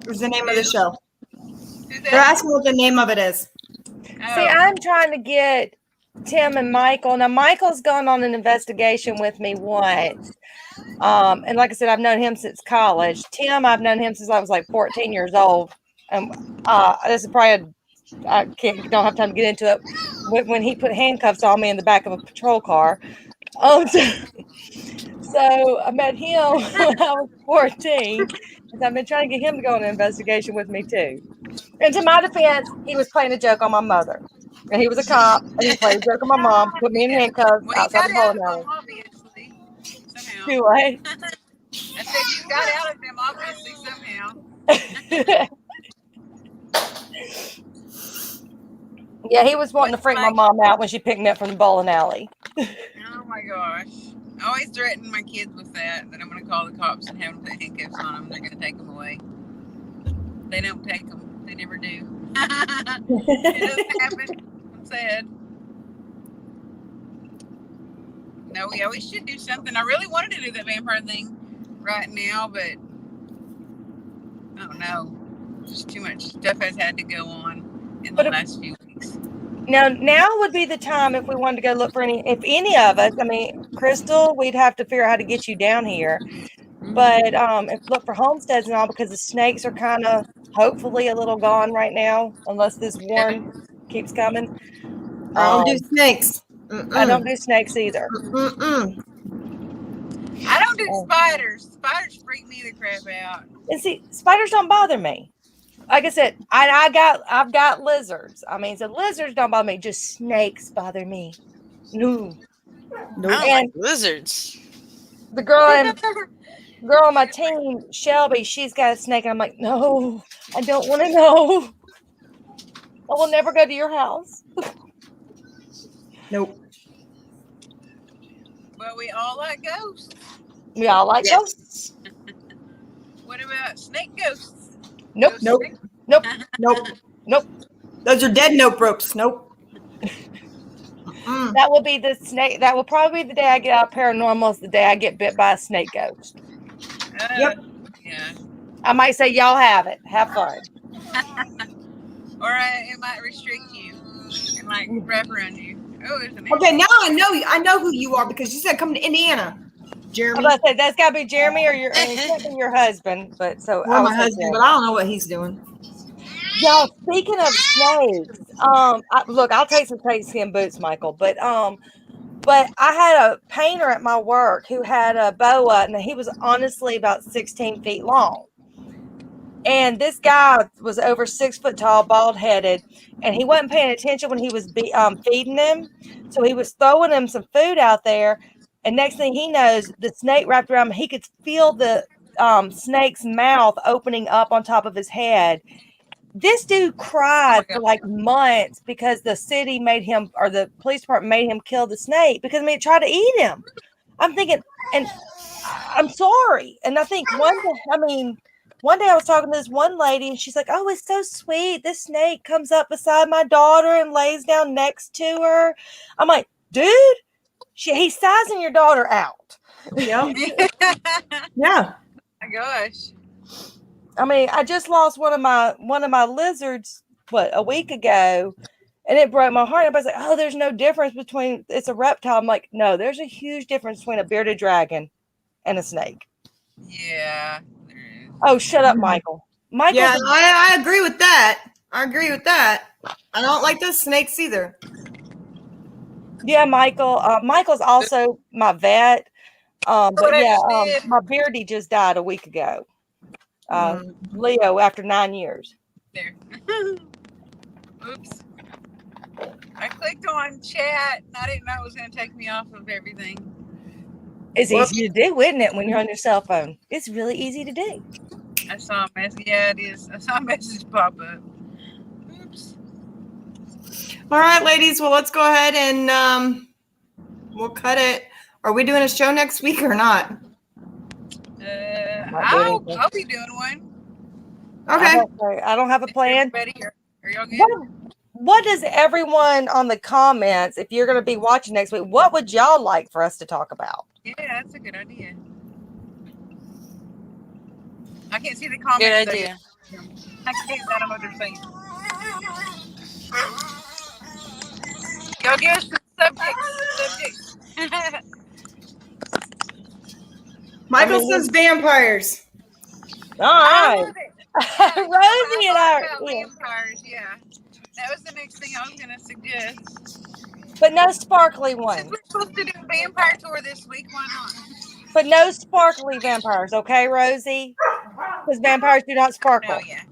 What's the name of the show? Who's They're that? asking what the name of it is. Oh, See, I'm trying to get Tim and Michael. Now, Michael's gone on an investigation with me once. And like I said, I've known him since college. Tim, I've known him since I was like 14 years old. This is probably, don't have time to get into it. When he put handcuffs on me in the back of a patrol car. So I met him when I was 14. And I've been trying to get him to go on an investigation with me too. And to my defense, he was playing a joke on my mother. And he was a cop, and he played a joke on my mom, put me in handcuffs well, you outside got the out bowling of alley. them, obviously. Somehow. Anyway. I said you got out of them, obviously, somehow. Yeah, he was wanting to freak my mom out when she picked me up from the bowling alley. Oh my gosh. I always threaten my kids with that I'm going to call the cops and have them put handcuffs on them. They're going to take them away. They don't take them. They never do. It doesn't happen. I'm sad. No, yeah, we should do something. I really wanted to do that vampire thing right now, but I don't know. Just too much stuff has had to go on in the last few weeks. Now would be the time if we wanted to go look for if any of us, I mean, Crystal, we'd have to figure out how to get you down here. But if look for homesteads and all, because the snakes are kind of hopefully a little gone right now, unless this warn keeps coming. I don't do snakes. I don't do snakes either. Mm-mm. I don't do spiders. Spiders freak me the crap out. And see, spiders don't bother me. Like I said, I've got lizards. I mean, so lizards don't bother me. Just snakes bother me. No. I don't like lizards. The girl on my team, Shelby, she's got a snake, and I'm like, no, I don't want to know. I will never go to your house. Nope. But we all like ghosts. We all like ghosts. What about snake ghosts? Nope. Ghost Nope. snake? Nope. Nope. Nope. Those are dead nope ropes. Nope. That will be the snake. That will probably be the day I get out paranormal. Is the day I get bit by a snake ghost. Yep. Yeah. I might say, y'all have it. Have fun. Or it might restrict you and wrap around you. Oh, there's an Okay, now I know who you are because you said come to Indiana. I'm Jeremy. about to say that's got to be Jeremy or your, it can't be your husband. But so Or I my was husband, thinking, but I don't know what he's doing. y'all. Speaking of snakes, look, I'll take some snakeskin boots, Michael. But I had a painter at my work who had a boa, and he was honestly about 16 feet long. And this guy was over 6 foot tall, bald headed, and he wasn't paying attention when he was feeding him. So he was throwing him some food out there. And next thing he knows, the snake wrapped around him. He could feel the snake's mouth opening up on top of his head. This dude cried for God. like months because the city made him, or the police department made him kill the snake because it tried to eat him. I'm thinking, and I'm sorry. And I think one day I was talking to this one lady and she's like, "Oh, it's so sweet. This snake comes up beside my daughter and lays down next to her." I'm like, dude, he's sizing your daughter out. Yep. Yeah. My gosh. I mean, I just lost one of my lizards, a week ago, and it broke my heart. Everybody's like, "Oh, there's no difference between it's a reptile." I'm like, no, there's a huge difference between a bearded dragon and a snake. Yeah. There is. Oh, shut up, Michael. Michael's Yeah, I agree with that. I agree with that. I don't like those snakes either. yeah, Michael. Michael's also my vet. But yeah, Understood. my beardie just died a week ago. Leo, after 9 years. There. Oops. I clicked on chat and I didn't know it was going to take me off of everything. It's Whoops. easy to do, isn't it, when you're on your cell phone? It's really easy to do. I saw a message. Yeah, it is. I saw a message pop up. Oops. All right, ladies. Well, let's go ahead and we'll cut it. Are we doing a show next week or not? I'll be doing one. Okay. I don't have a plan. Everybody, are y'all good? What does everyone on the comments, if you're going to be watching next week, what would y'all like for us to talk about? Yeah, that's a good idea. I can't see the comments. Good though. idea. I can't. I don't know what they're saying. Y'all give us some subjects. Michael says vampires. All I right. love it. Rosie and I. About Yeah. vampires, yeah. That was the next thing I was going to suggest. But no sparkly Since ones. we're supposed to do a vampire tour this week, why not? But no sparkly vampires, okay, Rosie? Because vampires do not sparkle. No, yeah.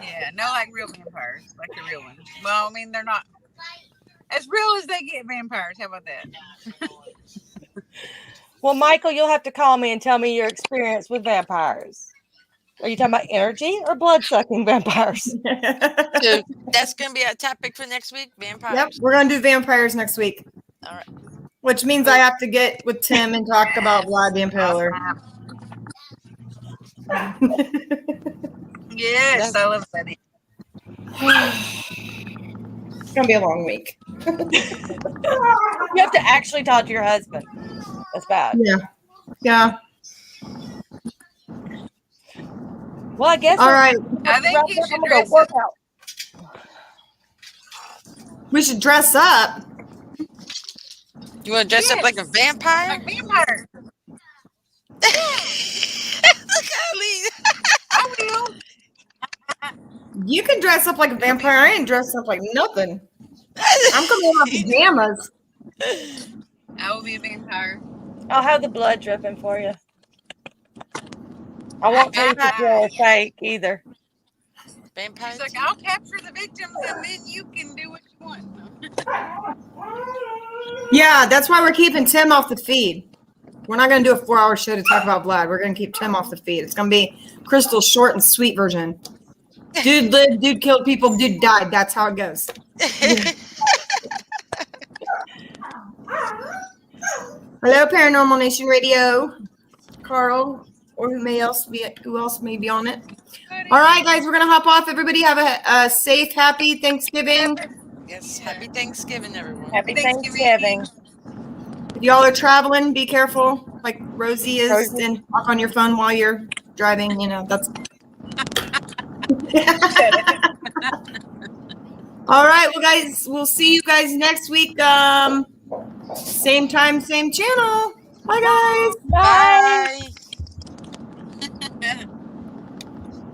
Yeah, no, like real vampires, like the real ones. Well, I mean, they're not as real as they get vampires. How about that? Well, Michael, you'll have to call me and tell me your experience with vampires. Are you talking about energy or blood-sucking vampires? So that's going to be our topic for next week, vampires. Yep, we're gonna do vampires next week. All right. Which means I have to get with Tim and talk about Vlad the Impaler. Yes, I love that. It's gonna be a long week. You have to actually talk to your husband. That's bad. Yeah. Well, I guess. All right. I think he I'm should gonna dress go work up. out. We should dress up. You want to dress up like a vampire? Like vampire. Look how Lee- I will. You can dress up like a vampire. I ain't dressed up like nothing. I'm coming in my pajamas. I will be a vampire. I'll have the blood dripping for you. I won't tell you if you're fake either. Vampire. He's like, I'll capture the victims and then you can do what you want. Yeah, that's why we're keeping Tim off the feed. We're not going to do a 4-hour show to talk about Vlad. We're going to keep Tim off the feed. It's going to be Crystal's short and sweet version. Dude lived, dude killed people, dude died. That's how it goes. Hello, Paranormal Nation Radio. Carl, or who else may be on it. All right, guys, we're going to hop off. Everybody have a safe, happy Thanksgiving. Yes. Happy Thanksgiving, everyone. Happy Thanksgiving. Thanksgiving. If y'all are traveling, be careful, like Rosie is, and talk on your phone while you're driving. You know, that's. All right, well, guys, we'll see you guys next week. Same time, same channel. Bye, guys. Bye. Bye.